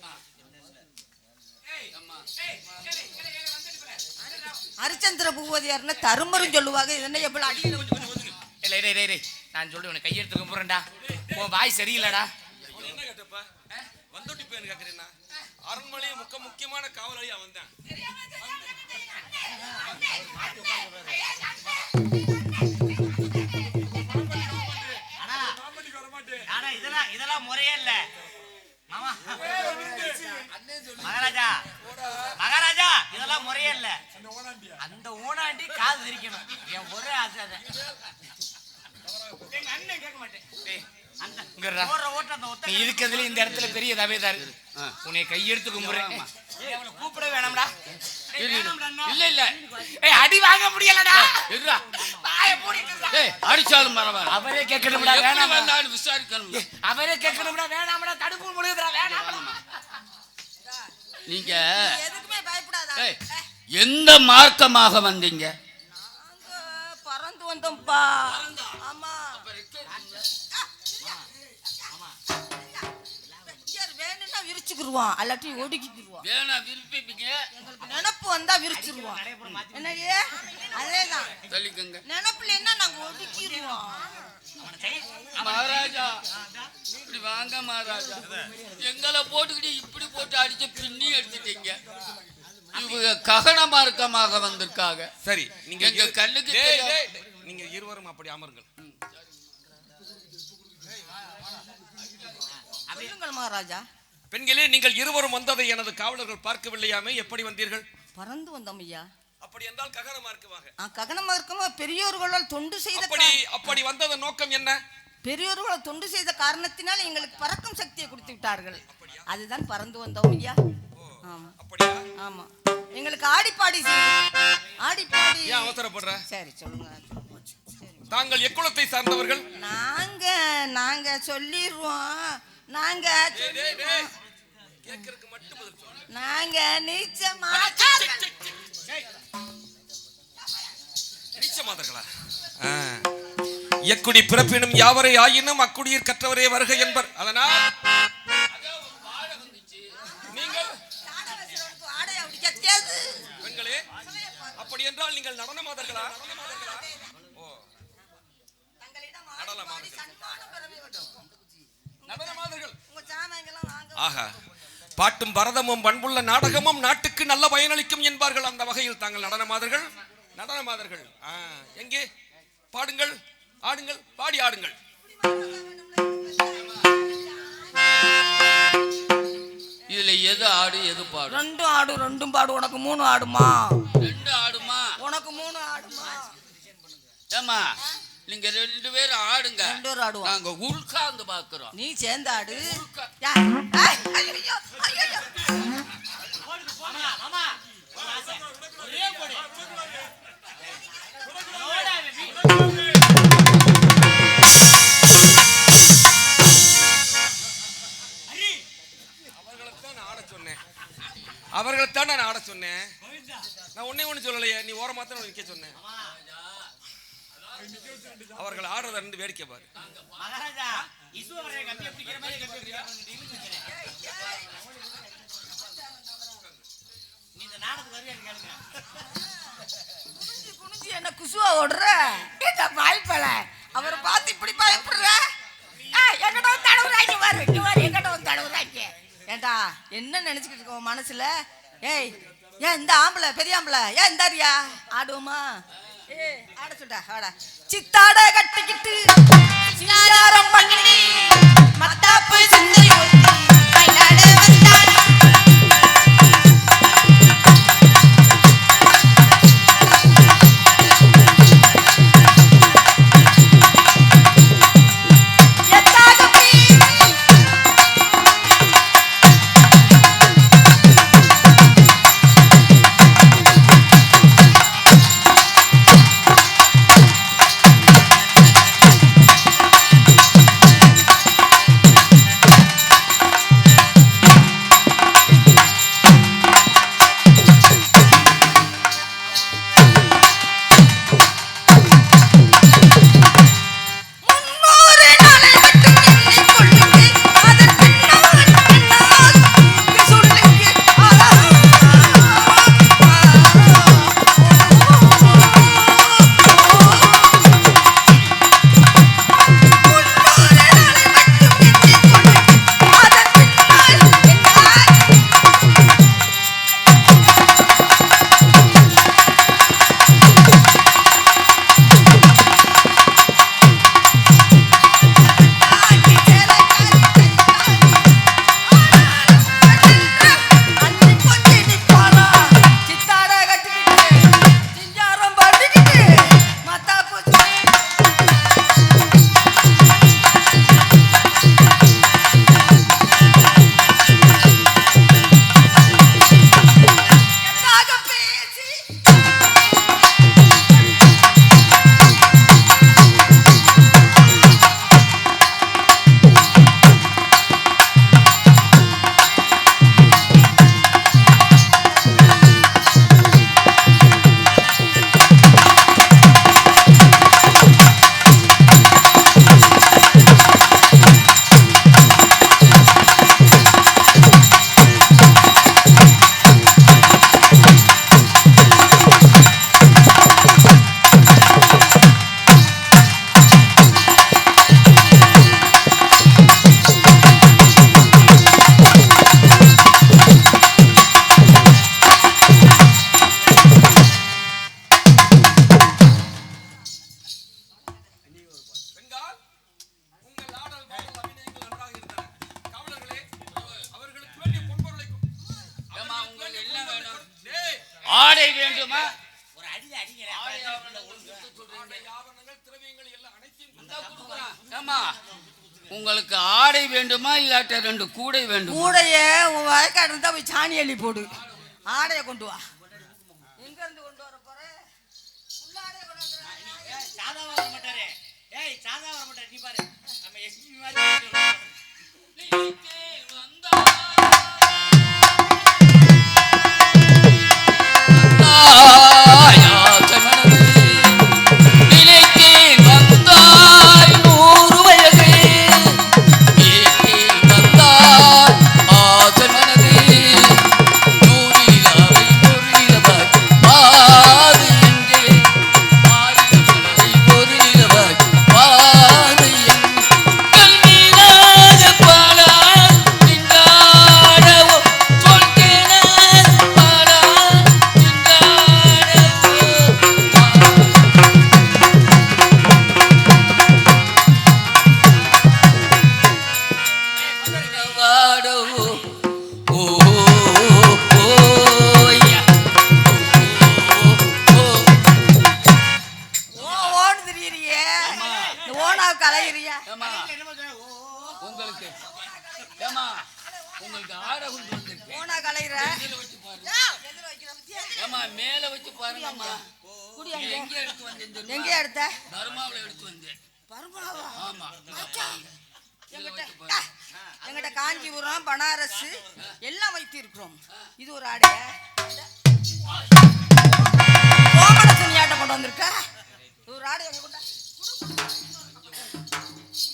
ஹரிச்சந்திர பூபதியார்னு தருமரும் சொல்லுவாங்க. என்ன எவ்வளவு அடி? நான் சொல்லி உனக்கு கையெடுத்து கும்பிடுறேன்டா. உன் வாய் சரியில்லடா. என்ன கேட்டப்ப வந்துட்டு போய் கேட்கிறேன்னா அரண்மனையை முக்கியமான காவலாளியா வந்தேன். ஆனா இதெல்லாம் முறையே இல்ல மாமா. மகாராஜா மகாராஜா இதெல்லாம் முறையே இல்ல. அந்த ஓனாண்டி காது திரிக்கணும். என் ஒரே ஆசை அதை. எங்க அண்ணன் கேட்க மாட்டேன். நீ இருக்கிறதுல இந்த இடத்துல பெரிய தவேதாரு. உன்னை கையெடுத்து கும்பிடுறேன். கூப்பிட வேணாம்டா. இல்ல இல்ல. அடி வாங்க முடியலடா. அடிச்சாலும் பரவாயில்ல. அவரே கேட்கணும்டா. வேணாம் விசாரிக்கணும். அவரே கேட்கணும்டா. வேணாம்டா. தடுப்பு முழுகுதுடா. வேணாம். நீங்க எதுக்குமே பயப்படாத. எந்த மார்க்கமாக வந்தீங்க? நாங்க பறந்து வந்தோம்ப்பா. ஆமா. வேணும்னா விரிச்சுக்குருவான், அல்லாட்டி ஒடுக்கிக்குருவான். வேணா விரும்பிப்பீங்க. நினப்பு வந்தா விரிச்சிருவான். என்னடியே அதேதான். சொல்லிக்கங்க. நினப்புல என்ன நாங்க ஒடுக்கிடுவோம். மகாராஜா இப்படி வாங்க மகாராஜா. எங்களை போட்டுக்கிட்டு இப்படி போட்டு அடிச்சு பின்னி எடுத்துட்டீங்க. இவங்க ககன மார்க்கமாக வந்திருக்காங்க. சரி, நீங்க எங்க கல்லுக்கு நீங்க இருவரும் அப்படி அமருங்கள். சொல்லுங்கள் மகாராஜா. பெண்களே, நீங்கள் இருவரும் வந்ததை எனது காவலர்கள் பார்க்கவில்லையாமே, எப்படி வந்தீர்கள்? பறந்து வந்தோம் ஐயா. அப்படி என்றால் ககன மார்க்கமாக. ககன மார்க்கமா பெரியோர்களால் தொண்டு செய்த அப்படி வந்ததன் நோக்கம் என்ன? பெரியோர்களால் தொண்டு செய்த காரணத்தினால் எங்களுக்கு பறக்கும் சக்தியை கொடுத்து விட்டார்கள். அதுதான் பறந்து வந்தோம் ஐயா. ஆமா அப்படியா? ஆமா எங்களுக்கு ஆடிப்பாடி ஆடிப்பாடி ஏன் அவசரப்படுற? சரி சொல்லுங்க. தாங்கள் எக்குலத்தை சார்ந்தவர்கள்? நாங்க சொல்லிடுவோம். நாங்க கேட்கறதுக்கு மட்டும் பதில் சொல்லு. நாங்க நீச்சமா நீச்சமாதர்களா? எக்குடி பிறப்பினும் யாவரை ஆயினும் அக்குடியில் கற்றவரே வருக என்பர். அதனால் நீங்கள் பெண்களே, அப்படி என்றால் நீங்கள் நடனமாதர்களா? ஓ, நடனமாதர்கள். ஆஹா, பாட்டும் பரதமும் பண்புள்ள நாடகமும் நாட்டுக்கு நல்ல பயனளிக்கும் என்பார்கள். அந்த வகையில் தாங்கள் நடனமாதர்கள். நடனமாதர்கள் எங்கே? பாடுங்கள், ஆடுங்கள், பாடி ஆடுங்கள். இதுல எது ஆடு எது பாடு? ரெண்டும் ஆடு ரெண்டும் பாடு. உனக்கு 3 ஆடுமா? 2 ஆடுமா? உனக்கு 3 ஆடுமா? ஏமா நீங்க 2 பேரும் ஆடுங்க, 2 பேரும் ஆடுவோம். நாங்க உட்கார்ந்து பாக்குறோம். நீ சேர்ந்து ஆடு. அவர்களைத்தான் நான் ஆட சொன்னேன். நான் ஒண்ணு சொல்லலையே, நீ ஓரமாத்தான் நிக்க சொன்னேன். அவர்கள் ஆடுறத ரெண்டு வேடிக்கை பாரு. மகாராஜா ஈஸ்வரரை கம்பி பிடிக்கிற மாதிரி கம்பி பிடிக்கிறாங்க. நீ இந்த நாடகத்துக்கு வருவியான்னு கேளுங்க. குனிஞ்சு என்ன குசுவா ஓடுற? வாய்ப்பல அவரை பார்த்து இப்படி பயப்படுற? எங்கிட்ட வந்து தடவுறாங்க பாரு. இங்க பாரு, எங்கிட்ட வந்து தடவுறாங்க. ஏண்டா என்ன நினைச்சுக்கிட்டு இருக்க உன் மனசுல? ஏய், ஏன் இந்த ஆம்பளை பெரிய ஆம்பளை ஏன் இந்தாரியா ஆடுவோமா? ஆட சொல்டா, ஆடா. சித்தாட கட்டிக்கிட்டு சிங்காரம் பண்ணி மத்தாப்பு சுந்தரி மயிலாட வந்தாள். ஆடை வேண்டுமா? ஒரு அடி அடிங்க. ஏமா உங்களுக்கு ஆடை வேண்டுமா இல்லாட்ட 2 கூடை வேண்டுமா? கூடைய உன் வயக்காடு இருந்தா போய் சாணி அள்ளி போடு. ஆடைய கொண்டு வா. எங்க இருந்து கொண்டு வர போற? உள்ளாடைய கொண்டு வந்துடுறேன். சாதாவா வர மாட்டாரு. ஏய் சாதா வர மாட்டாரு. நீ பாரு நம்ம எஸ்பி மாதிரி உங்களுக்கு ஆடை கொண்டு வந்திருக்கேன். போனா கலையிற ஏமா மேல வச்சு பாருங்கம்மா. எங்க எடுத்து வந்தேன்? எங்க எடுத்த? பர்மாவுல எடுத்து வந்தேன். பர்மாவா? ஆமா. எங்கிட்ட காஞ்சிபுரம் பனாரஸ் எல்லாம் வைத்து இருக்கிறோம். இது ஒரு ஆடை. கோமண துணியாட்ட கொண்டு வந்திருக்க. ஒரு ஆடை எங்க கொண்டா?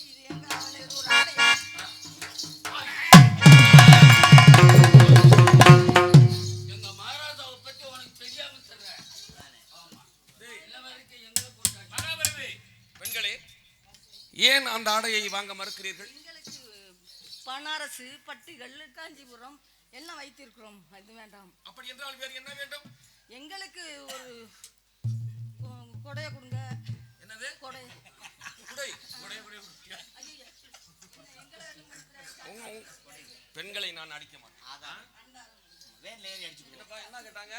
இது எங்க ஆளு? இது ஒரு ஆடை. எங்க மகாராஜாவை பத்தி உனக்கு தெரியாம சொல்றேன். ஆமா. பெண்களே, ஏன் அந்த ஆடையை வாங்க மறுக்கிறீர்கள்? எங்களுக்கு பனாரஸ் பட்டுகள் காஞ்சிபுரம் எல்லாம் வைத்திருக்கிறோம். இது வேண்டாம். அப்படி என்றால் வேறு என்ன வேண்டும்? எங்களுக்கு ஒரு கொடைய கொடுங்க. என்னது? கொடை. குடை. பெண்களை நான் அடிக்க மாட்டேன். வேன்ல ஏறி அடிச்சு என்னப்பா என்ன கேட்டாங்க?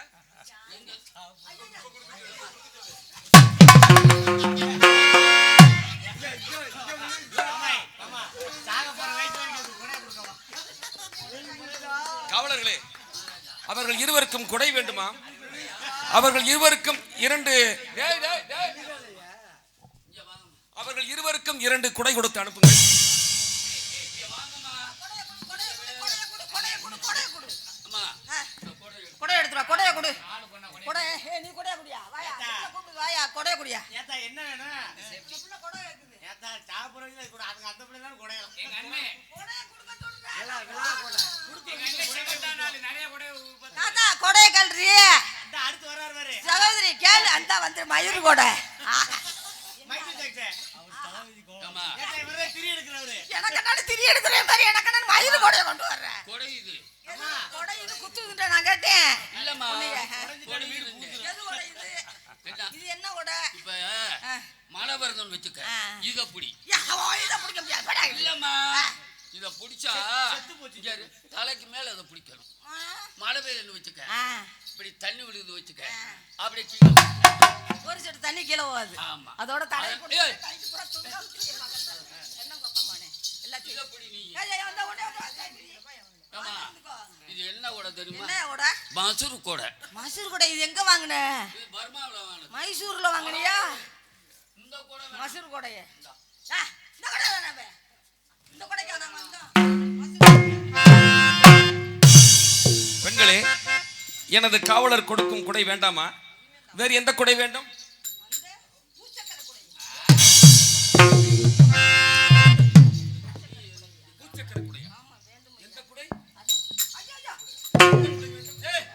காவலர்களே, அவர்கள் இருவருக்கும் கொடை வேண்டுமா? அவர்கள் இருவருக்கும் 2 குடை கொடுத்து அனுப்புங்கள். கொடைய எடுத்துவா. கொடைய கொடு. கொடை. நீ கொடைய குடியா? வாயா. கூப்பிடு வாயா. கொடைய குடியா? ஏத்தா என்ன வேணும்? கொடை இருக்குது. ஏத்தா சாப்பிடுறீங்களா கூட அதுக்கு அந்த பிள்ளை தான் கொடையலாம். எங்க அண்ணே கொடைய கொடுக்க சொல்றேன். விழா கொடை. எங்க அண்ணே செங்கட்டானால நிறைய கூட தாத்தா கொடைய கல்றி. இந்த அடுத்து வர்றாரு பாரு. சகோதரி கேள். அந்த வந்து மயூர் கொடை. Michael Jackson. ஆமா. ஏத்தா இவரே திரி எடுக்கறவரு. எனக்கு நான் திரி எடுத்துறேன் பாரு. எனக்கு நான் மயூர் கொடைய கொண்டு வர்றேன். கொடை இது. கொடை இது குத்துதுன்ற நான் கேட்டேன். இல்லம்மா. எது கொடை இது. கொடை இது? என்ன? இது என்ன கொடை? இப்ப மழை வருதுன்னு வச்சுக்க. இத புடி. இதை பிடிக்க முடியாது. கொடை. இல்லம்மா. இத புடிச்சா இங்க இரு. தலைக்கு மேல இத பிடிக்கணும். மழை பெய்யுதுன்னு வச்சுக்க. இப்படி தண்ணி விழுது வச்சுக்க. அப்படியே கீழே ஒரு செட்டு தண்ணி கீழே போகாது. ஆமா. அதோட தலை ஏய். கைக்கு பூரா தூங்க என்ன கொப்பமானே எல்லாத்தையும் இத புடி நீ. ஏய் வந்த உடனே ஆமா. இது என்ன கொடை தெரியுமா? என்ன கொடை? மசூர் கொடை. மசூர் கொடை. இது எங்க வாங்குன? இது பர்மாவுல வாங்குனது. மைசூர்ல வாங்குனியா? இந்த கொடை மசூர் கொடைய. இந்த கொடை வேணாமே. இந்த கொடைக்கு நான் வந்தோம். பெண்களே, எனது காவலர் கொடுக்கும் குடை வேண்டாமா? வேறு எந்த குடை வேண்டும்? பூச்சக்கரை கொடை. பூச்சக்கரை குடையா? எந்த குடை? ஐயா ஏய்,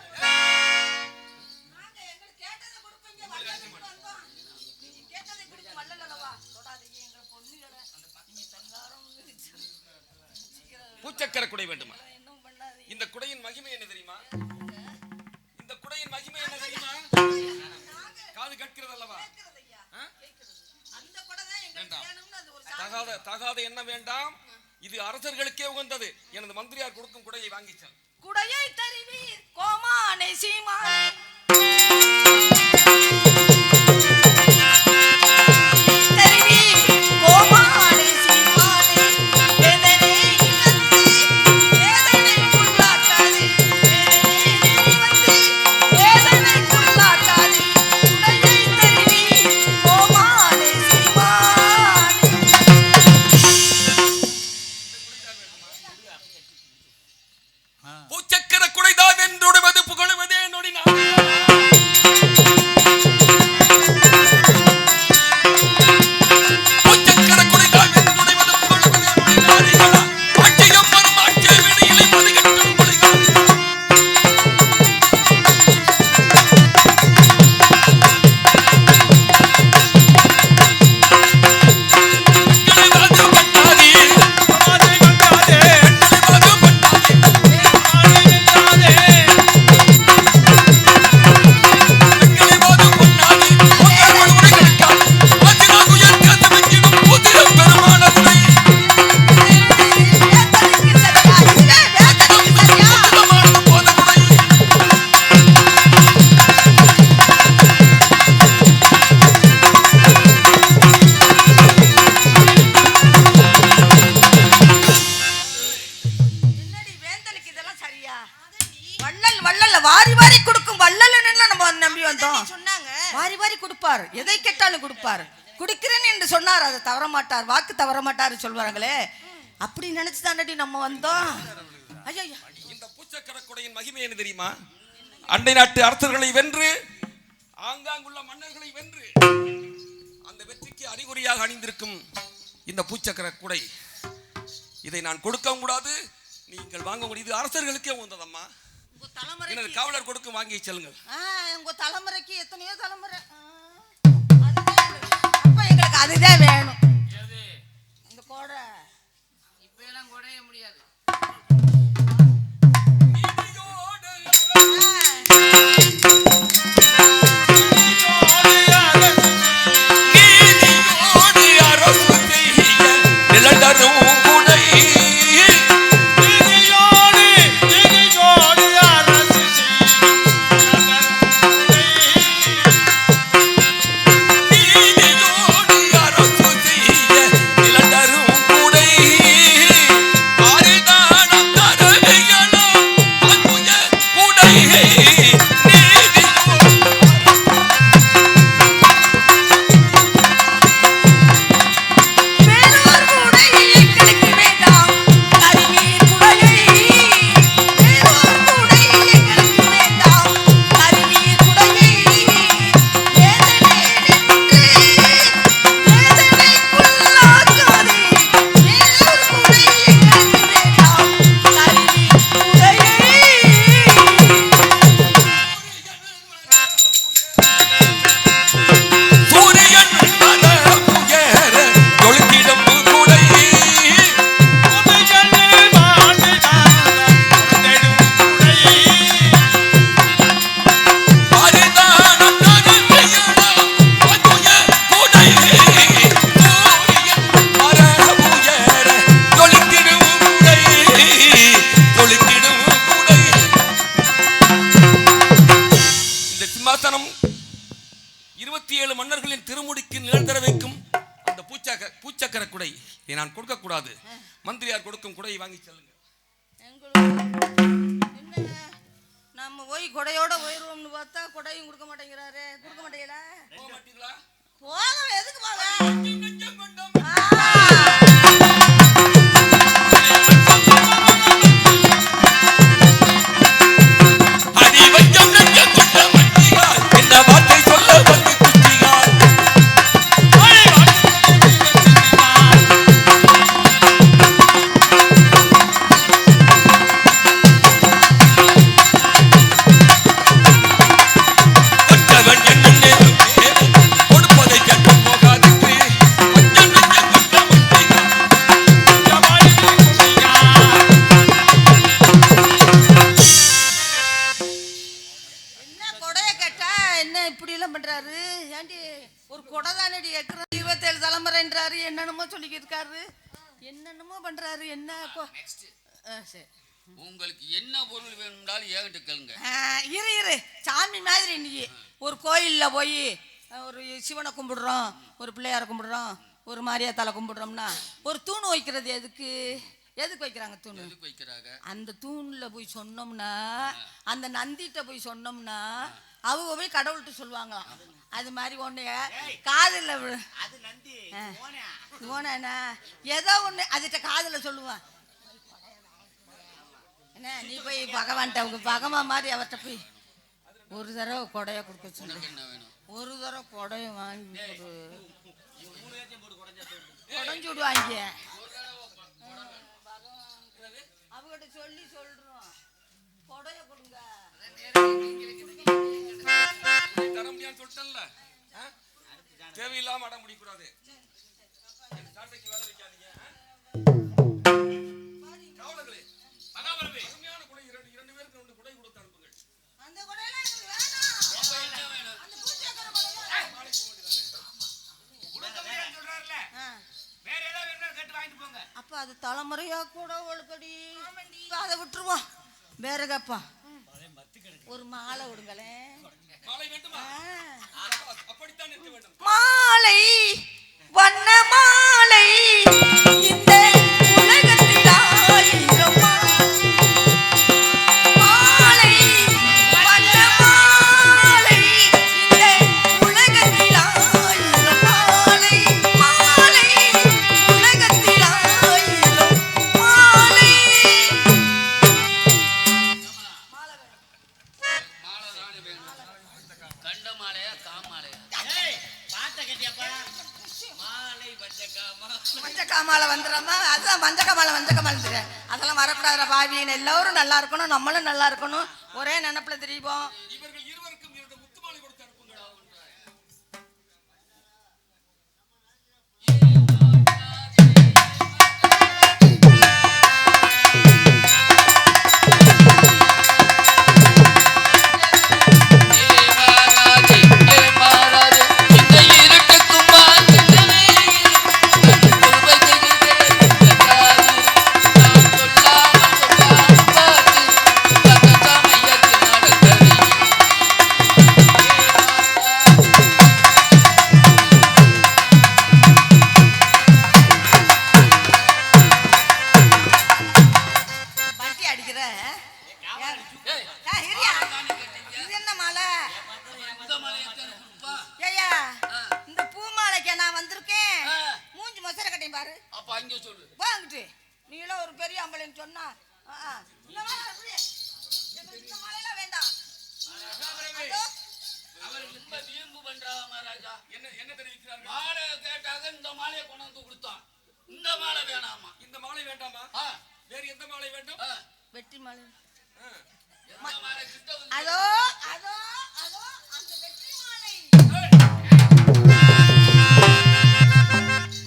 நாங்க எங்களுக்கு கேட்டதை கொடுப்பீங்க. வல்லல்ல வந்தோம். நீங்க கேட்டதை கொடுக்க வல்லல்லவா? தொடாதீங்க எங்க பொண்ணுகளை. நீங்க தங்காரம் பூச்சக்கரை குடை வேண்டுமா? இன்னும் பண்ணாதீங்க. இந்த குடையின் மகிமை என்ன தெரியுமா? இந்த குடையின் மகிமை என்ன தெரியுமா? காது கேட்கிறது அல்லவா? அந்த கொடை தான் எங்களுக்கு வேணும்னு அது ஒரு தகாத என்ன வேண்டாம். இது அரசர்களுக்கே உகந்தது. எனது மந்திரியார் கொடுக்கும் குடையை வாங்கிச்சால் குடையை தருவீர் கோமானை சீமானே. தருவீர் கோமானை சீமானே. பூச்சக்கர குடைதான் என்றுடுவது புகழுவதே நொடினார். பூச்சக்கர குடைதான் என்றுடுவது புகழுவதே நொடினார். ஆட்சியம் வரும் ஆட்சிய வெளியிலே மதிகட்டும் பொழிகார். என்னடி வேந்தனுக்கு இதெல்லாம் சரியா? வள்ளல் வள்ளல் வாரி வாரி கொடுக்கும் வள்ளல்னு நம்ம நம்பி வந்தோம். சொன்னாங்க வாரி வாரி கொடுப்பார், எதை கேட்டாலும் கொடுப்பார். குடிக்கிறேன் என்று சொன்னார், அதை தவற மாட்டார், வாக்கு தவற மாட்டார் சொல்வாங்களே, அப்படி நினைச்சு தானடி நம்ம வந்தோம். ஐயா இந்த பூச்சக்கர குடையின் மகிமை என்ன தெரியுமா? அண்டை நாட்டு அரசர்களை வென்று ஆங்காங்குள்ள மன்னர்களை வென்று அந்த வெற்றிக்கு அறிகுறியாக அணிந்திருக்கும் இந்த பூச்சக்கர குடை, இதை நான் கொடுக்கவும் கூடாது, நீங்கள் வாங்க முடியாது. இது அரசர்களுக்கே உந்ததம்மா. உங்க தலைமுறை எனது காவலர் கொடுக்கும் வாங்கி செல்லுங்கள். உங்க தலைமுறைக்கு எத்தனையோ தலைமுறை அப்ப எங்களுக்கு அதுதான் வேணும். இந்த கோடை இப்ப எல்லாம் குடைய முடியாது. நீதியோடு அரசு செய்ய நிலடரும் குடை. நீதியோடு அரசு செய்ய நிலடரும் குடை. ஆரிதானம் தருவியலும் அங்குய குடை. நீதியோடு வேறொரு குடை எங்களுக்கு வேண்டாம், கரிநீர் குடையை. வேறொரு குடை எங்களுக்கு வேண்டாம், கரிநீர் குடையை. வேதனை நின்று வேதனைக்குள்ளாக்காதே. வேறொரு குடை எங்களுக்கு வேண்டாம், கரிநீர் குடையை. சூரியன் மனமுயர ஒழுங்கிடும் குடை. பரிதானம் தருவியலும் அங்குய குடை. சூரியன் மனமுயர ஒழுங்கிடும் குடை. ஒழுங்கிடும் குடை. இந்த சிம்மாசனம் 27 மன்னர்களின் திருமுடிக்கு நிழல் தர வைக்கும் அந்த பூச்சக்கர குடை, இதை நான் கொடுக்க கூடாது. மந்திரியார் கொடுக்கும் குடையை வாங்கி செல்லுங்க. என்ன நம்ம போய் கொடையோட போயிருவோம்னு பார்த்தா கொடையும் கொடுக்க மாட்டேங்கிறாரு. கொடுக்க மாட்டேங்களா? போக மாட்டீங்களா? போக எதுக்கு போக? நெஞ்சம் கொண்ட அதிவஞ்சம் நெஞ்சம் கொண்ட மட்டிகால் இந்த வார்த்தை சொல்ல வந்து குத்திகால். கொண்டவன் என்னென்ன கொடுப்பதை கேட்டு போகாதிட்டு கொஞ்சம் நெஞ்சம் கொண்ட மட்டிகால். என்ன கொடையை கேட்டா என்ன இப்படி எல்லாம் பண்றாரு? ஏண்டி ஒரு கொடை தானடி கேட்கறது? 27 தலைமுறைன்றாரு, என்னென்னமோ சொல்லிக்கிட்டு இருக்காரு, என்னென்னமோ பண்றாரு. என்ன சரி, உங்களுக்கு என்ன பொருள் வேணும்னாலும் என்கிட்ட கேளுங்க. இரு சாமி மாதிரி நீ ஒரு கோயில்ல போய் ஒரு சிவனை கும்பிடுறோம், ஒரு பிள்ளையார கும்பிடுறோம், ஒரு மாரியாத்தால கும்பிடுறோம்னா ஒரு தூண் வைக்கிறது எதுக்கு? எதுக்கு வைக்கிறாங்க தூண்? எதுக்கு வைக்கிறாங்க? அந்த தூண்ல போய் சொன்னோம்னா, அந்த நந்திட்ட போய் சொன்னோம்னா அவங்க போய் கடவுள்கிட்ட சொல்லுவாங்களாம். அது மாதிரி ஒண்ணு காதுல அது நந்தி போனா ஏதோ ஒண்ணு அதுட்ட காதுல சொல்லுவான். நீ போய் பகவான்ட்ட உங்க பகவான் மாதிரி அவர்கிட்ட போய் ஒரு தடவை கொடைய கொடுக்க சொன்னேன். என்ன வேணும்? ஒரு தடவை கொடைய வாங்கி கொடைஞ்சு விடுவாங்க. அவகிட்ட சொல்லி சொல்றோம் கொடைய கொடுங்க. தர முடியான்னு சொல்லிட்டேன்ல. தேவையில்லாம அடம் முடிக்கூடாது. சாட்டைக்கு வேலை வைக்காதீங்க. காவலர்களே, மகாபலவே, அருமையான குடை இரண்டு பேருக்கு 2 குடை கொடுத்து அனுப்புங்கள். அந்த கொடையெல்லாம் எனக்கு வேணாம். அந்த பூஜைக்கார கொடையா? கொடுக்க முடியாதுன்னு சொல்றாருல. வேற ஏதாவது வேணா கேட்டு வாங்கிட்டு போங்க. அப்ப அது தலைமுறையா கூட ஒழுக்கடி. அதை விட்டுருவோம். வேற கப்பா ஒரு மாலை விடுங்களேன். மாலை வேண்டுமா? அப்படித்தான் இருக்க வேண்டும். மாலை வண்ண மாலை இந்த உலகத்தில் ஆயிரம் மாலை வண்ண மாலை இந்த உலகத்தில் ஆயிரம் மாலை மாலை உலகத்தில் ஆயிரம் மாலை. மாலை தானே வேணும். கண்ட மாலையா காமாலையா? ஏய், பாட்டை கேட்டியாப்பா? மாலை வச்சக்காமா. மஞ்சக்காமால வந்துடுறோமா? அதுதான் மஞ்சக்காமால அதெல்லாம் வரக்கூடாதுல பாவின்னு. எல்லாரும் நல்லா இருக்கணும், நம்மளும் நல்லா இருக்கணும். ஒரே நினைப்புல தெரியும். இவர்கள் இருவருக்கும் 2 முத்து மாலை கொடுத்து அனுப்புங்கள். பட்டி அடிக்கிற இது என்ன மாலை? ஏய்யா, இந்த பூ மாலைக்கு நான் வந்திருக்கேன். மூஞ்சி மொசர கட்டையும் பாரு. அப்ப அங்கே சொல்லு. வாங்கிட்டு நீலாம் ஒரு பெரிய அம்பளைன்னு சொன்னா இந்த மாலை எப்படி? எங்களுக்கு இந்த மாலையெல்லாம் வேண்டாம். அதோ, அவர் ரொம்ப வீம்பு பண்றாங்க மகாராஜா. என்ன தெரிவிக்கிறார்கள்? மாலை கேட்டாங்க, இந்த மாலையை கொண்டு வந்து கொடுத்தான். இந்த மாலை வேணாமா? இந்த மாலை வேண்டாமா? வேறு எந்த மாலை வேண்டும்? வெற்றி மாலை. எந்த மாலை கிட்ட வந்து அதோ அதோ அதோ அந்த வெற்றி மாலை.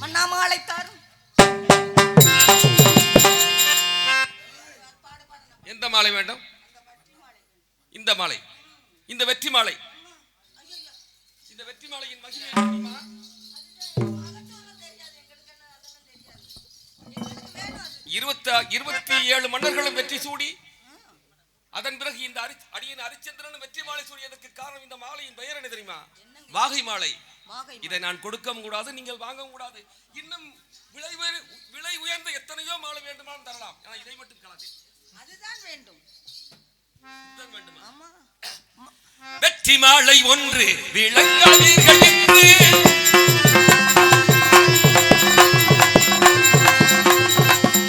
மன்னா மாலை தாரும். எந்த மாலை வேண்டும்? இந்த மாலை, இந்த வெற்றி மாலை. இந்த வெற்றி மாலையின் மகிமை என்ன தெரியுமா? 27 மன்னர்களும் வெற்றி சூடி, அதன் பிறகு இந்த அடியன் ஹரிச்சந்திரன் வெற்றி மாலை சூடியதற்கு காரணம் இந்த மாலையின் பெயர் என்ன தெரியுமா? வாகை மாலை. இதை நான் கொடுக்கவும் கூடாது, நீங்கள் வாங்கவும் கூடாது. இன்னும் விலை உயர்ந்த எத்தனையோ மாலை வேண்டுமானாலும் தரலாம். ஆனா இதை மட்டும் கலாதே. அதுதான் வேண்டும். இதுதான் வேண்டுமா? ஆமா. வெற்றி மாலை ஒன்று விளங்காதீர்கள் என்று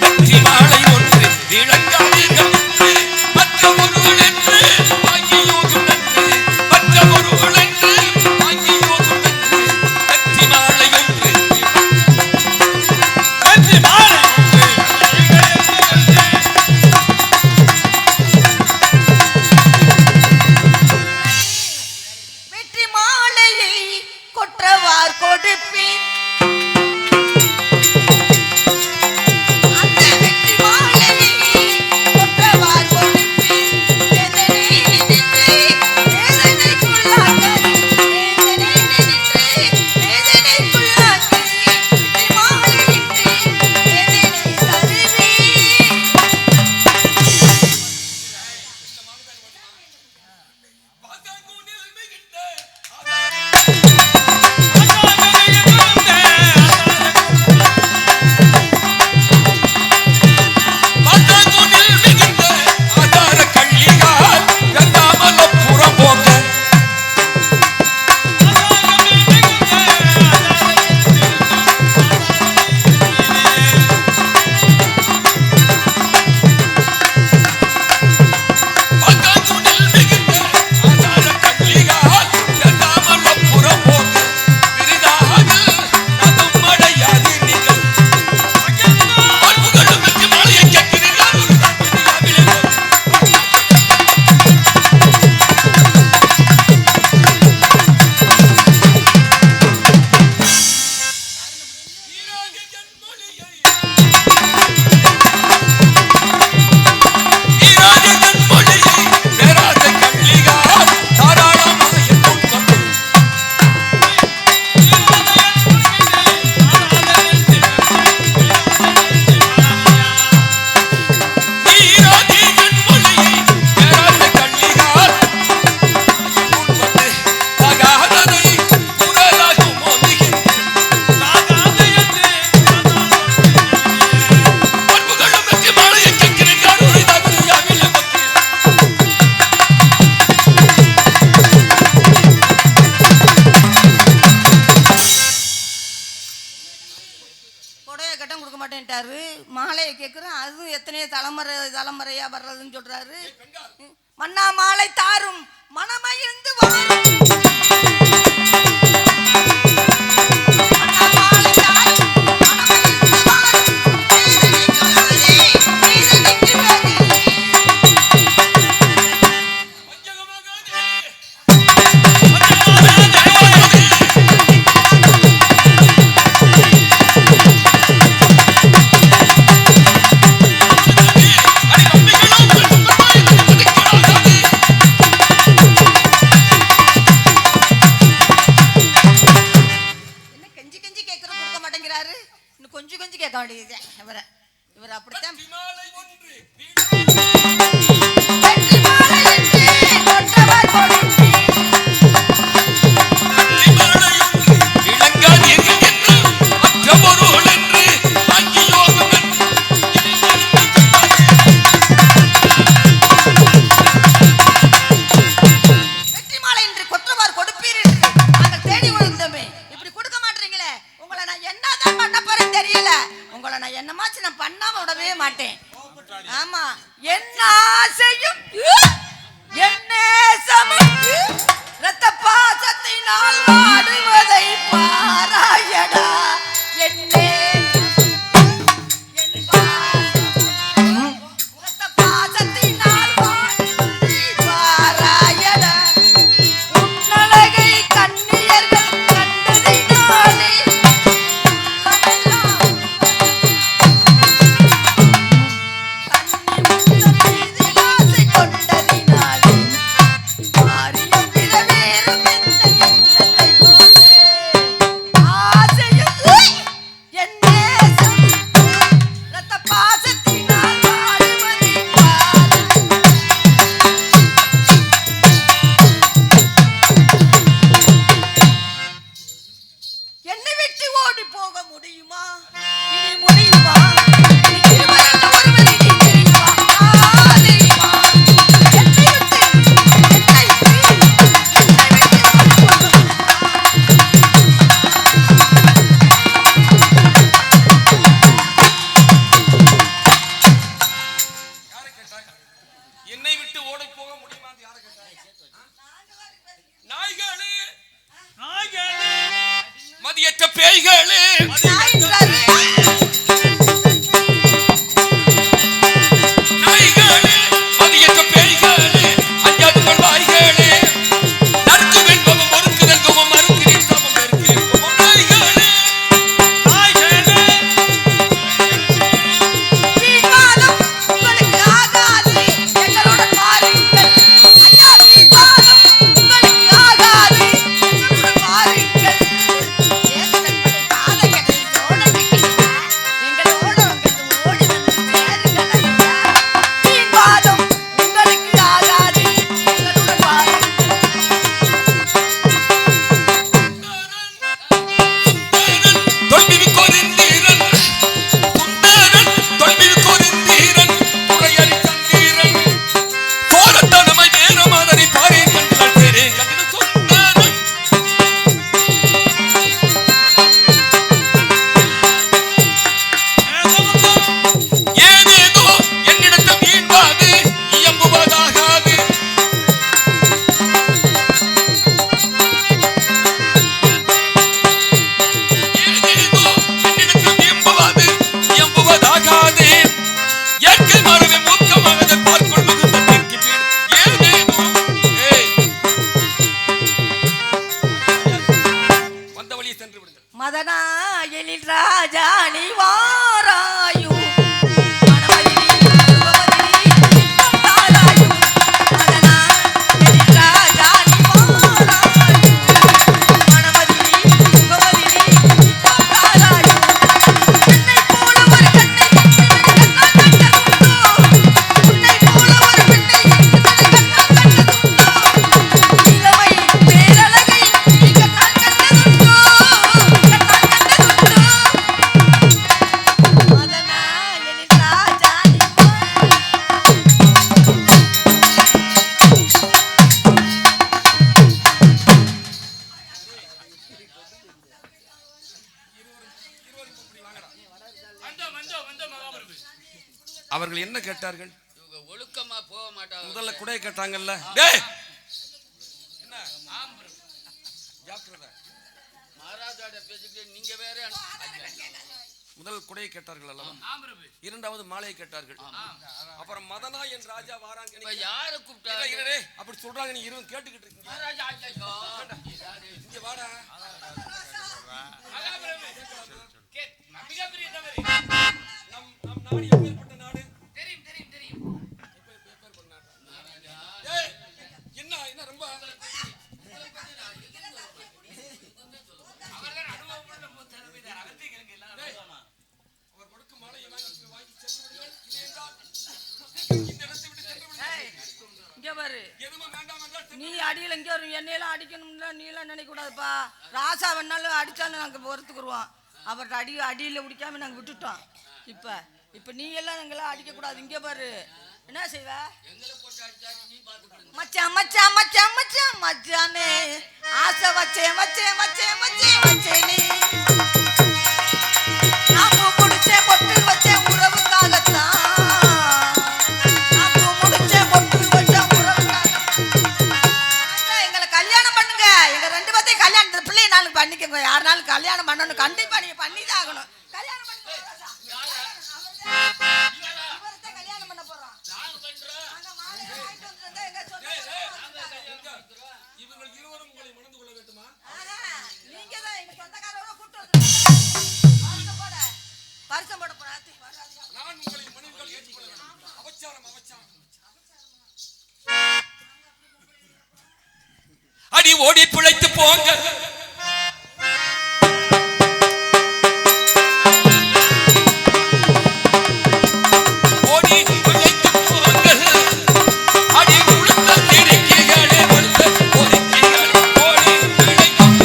வெற்றி மாலை ஒன்று விளங்காதீர்கள் என்று மற்ற பொருள் என்று வாங்கி யோகம் என்று மற்ற பொருள் என்று வாங்கி யோகம் என்று வெற்றி மாலை ஒன்று வெற்றி மாலை வெற்றி மாலையை கொற்ற எத்தனையோ தலைமுறையா வர்றதுன்னு சொல்றாரு. மன்னா மாலை தாரும் மனமகிழ்ந்து வாரும். கொஞ்சம் கேட்க வேண்டியது இவர் அப்படித்தான். மதியற்ற பேய்களே ஆகாது என்ன கேட்டார்கள்? இவங்க ஒழுக்கமா போக மாட்டாங்க. முதல்ல குடைய கேட்டாங்கல்ல. டேய் என்ன ஜாக்கிரதை. மகாராஜாட பேசிட்டு நீங்க வேற. முதல் குடையை கேட்டார்கள் அல்லவா? இரண்டாவது மாலையை கேட்டார்கள். அப்புறம் மதனாயன் ராஜா வாராங்க. இப்ப யாரை கூப்பிட்டாரு? அப்படி சொல்றாங்க. நீ இருவன் கேட்டுக்கிட்டு இருக்கீங்க. மகாராஜா ஐயோ. இங்க வாடா. மிகப்பெரிய தவறு. நம் நாடு எப்பேற்பட்ட நாடு? தெரியும் தெரியும் தெரியும். ஏய் என்ன என்ன ரொம்ப அவர்தான் அனுபவப்பட்ட தலைமையார். அவர்தான் கேளுங்க எல்லாம். அவர் கொடுக்கும் மாலையை வாங்கி சென்று விடுங்கள். இல்லை என்றால் இந்த இடத்தை விட்டு சென்று விடுங்கள். ஏய், இங்க பாரு, எதுவும் வேண்டாம் என்றால் நீ அடியில இங்க வரும், என்னையெல்லாம் அடிக்கணும்ல நீ எல்லாம் நினைக்க கூடாதுப்பா. ராசா வேணாலும் அடிச்சாலும் நாங்க பொறுத்துக்குருவோம். அவர்கிட்ட அடியில பிடிக்காம நாங்க விட்டுட்டோம். இப்ப நீ எல்லாம் எங்கெல்லாம் அடிக்க கூடாது. இங்க பாரு, என்ன செய்வ? எங்களை போட்டு அடிச்சாரு நீ பாத்துக்கிடுங்க. மச்சான் மச்சான் மச்சான் மச்சான் மச்சானே ஆசை வச்சேன் வச்சேன் வச்சேன் வச்சேன் வச்சேனே நான் பூ முடிச்சேன் பொட்டு வச்சேன் உறவுக்காகத்தான். நான் பூ முடிச்சேன் பொட்டு வச்சேன் உறவுக்காக. எங்களை கல்யாணம் பண்ணுங்க. எங்க 2 பேர்த்தையும் கல்யாணம் பிள்ளைய நாளுக்கு பண்ணிக்கோங்க. யாருனாலும் கல்யாணம் பண்ணணும். கண்டிப்பா நீங்க பண்ணிதான் ஆகணும். கல்யாணம் பண்ணுங்க. இவர்தான் கல்யாணம் பண்ண போறோம். நாங்க பண்றோம். நாங்க மாலையை வாங்கிட்டு வந்திருந்தா எங்க சொல்லுங்க. இவர்கள் இருவரும் உங்களை மணந்து கொள்ள வேண்டுமா? நீங்க தான் எங்க சொந்தக்காரரோட கூட்டு வந்து பரிசம் போட போறாரு. நான் உங்களை மனைவிகள் ஏற்றுக்கொள்ள வேண்டும். அவச்சாரம் அவச்சாரம். அடி ஓடி பிழைத்து போங்க. ஓடி பிழைத்து போங்க. அடி உளுத்த திரிக்கைகளே உளுத்த ஒதுக்கிகளே ஓடி பிழைத்து போங்க.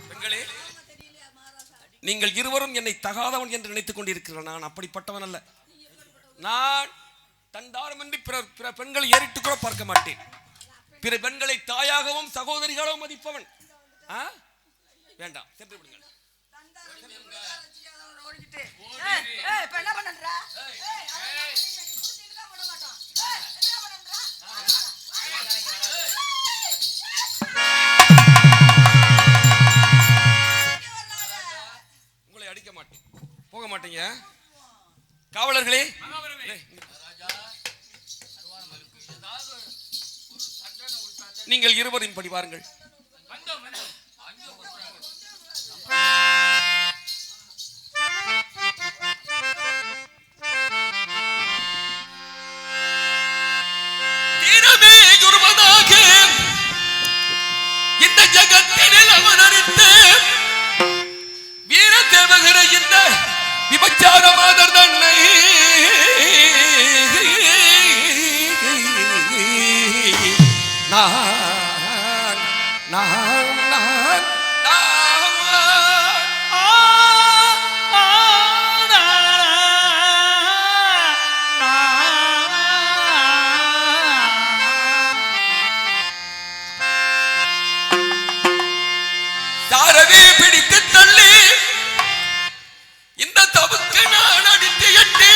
பெண்களே, நீங்கள் இருவரும் என்னை தகாதவன் என்று நினைத்துக் கொண்டிருக்கிறீர்கள். நான் அப்படிப்பட்டவன் அல்ல. நான் தண்டாரமின்றி பிற பெண்களை ஏறிட்டு கூட பார்க்க மாட்டேன். பிற பெண்களை தாயாகவும் சகோதரிகளாகவும் மதிப்பவன். வேண்டாம், சென்று விடுங்கள். இப்ப என்ன பண்றா? உங்களை அடிக்க மாட்டேன். போக மாட்டீங்க. காவலர்களே, நீங்கள் இருவரின் படி வாருங்கள். தீரமே யுருவதாக இந்த ஜகத்தினில் அவதரித்த வீர தேவகர இந்த விபச்சார மாதர் தன்னை தாரவே பிடித்து தள்ளி இந்த தவுக்கு நான் அடித்து எட்டி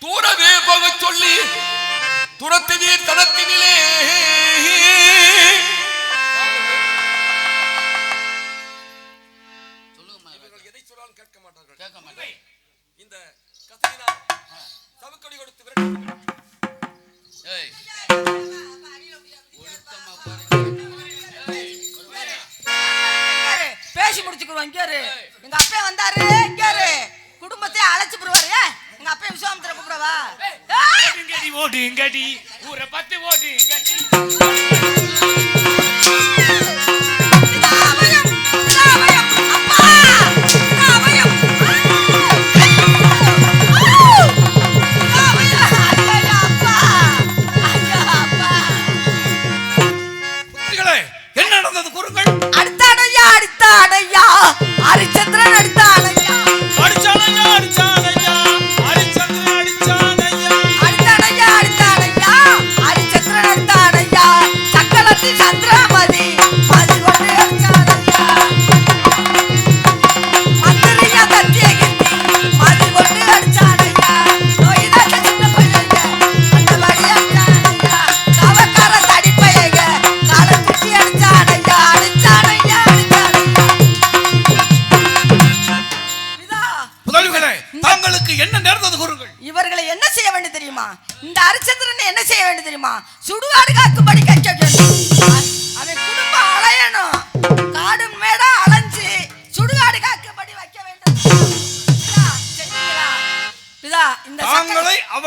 தூரவே போக சொல்லி துரத்துவீர் தனத்தினிலே. இவர்கள் எதை சொன்னாலும் கேட்க மாட்டார்கள். கேட்க மாட்டேன். இந்த கசையினால் சவுக்கடி கொடுத்து விரட்டுங்கள். ஏய் ஒழுக்கமா பாருங்க. பேசி முடிச்சுக்குவோம். இங்க எங்க அப்பா வந்தாரு. இங்க குடும்பத்தை அழைச்சு போடுவாரு. எங்க அப்பா விஸ்வாமித்திர கூப்பிடவா? ஓடுங்கடி ஓடுங்கடி ஊரை பத்தி ஓடுங்கடி. என்ன நடந்தது கூறுங்கள். அடுத்தாடையா அடுத்தாடையா ஹரிச்சந்திரன் அடுத்தாடையா அடிச்சானையா அடிச்சானையா அடிச்சந்திரன் அடிச்சானையா. அடுத்தாடையா அடுத்தாடையா ஹரிச்சந்திரன் அடுத்தாடையா சக்கரத்தி சந்திரமதி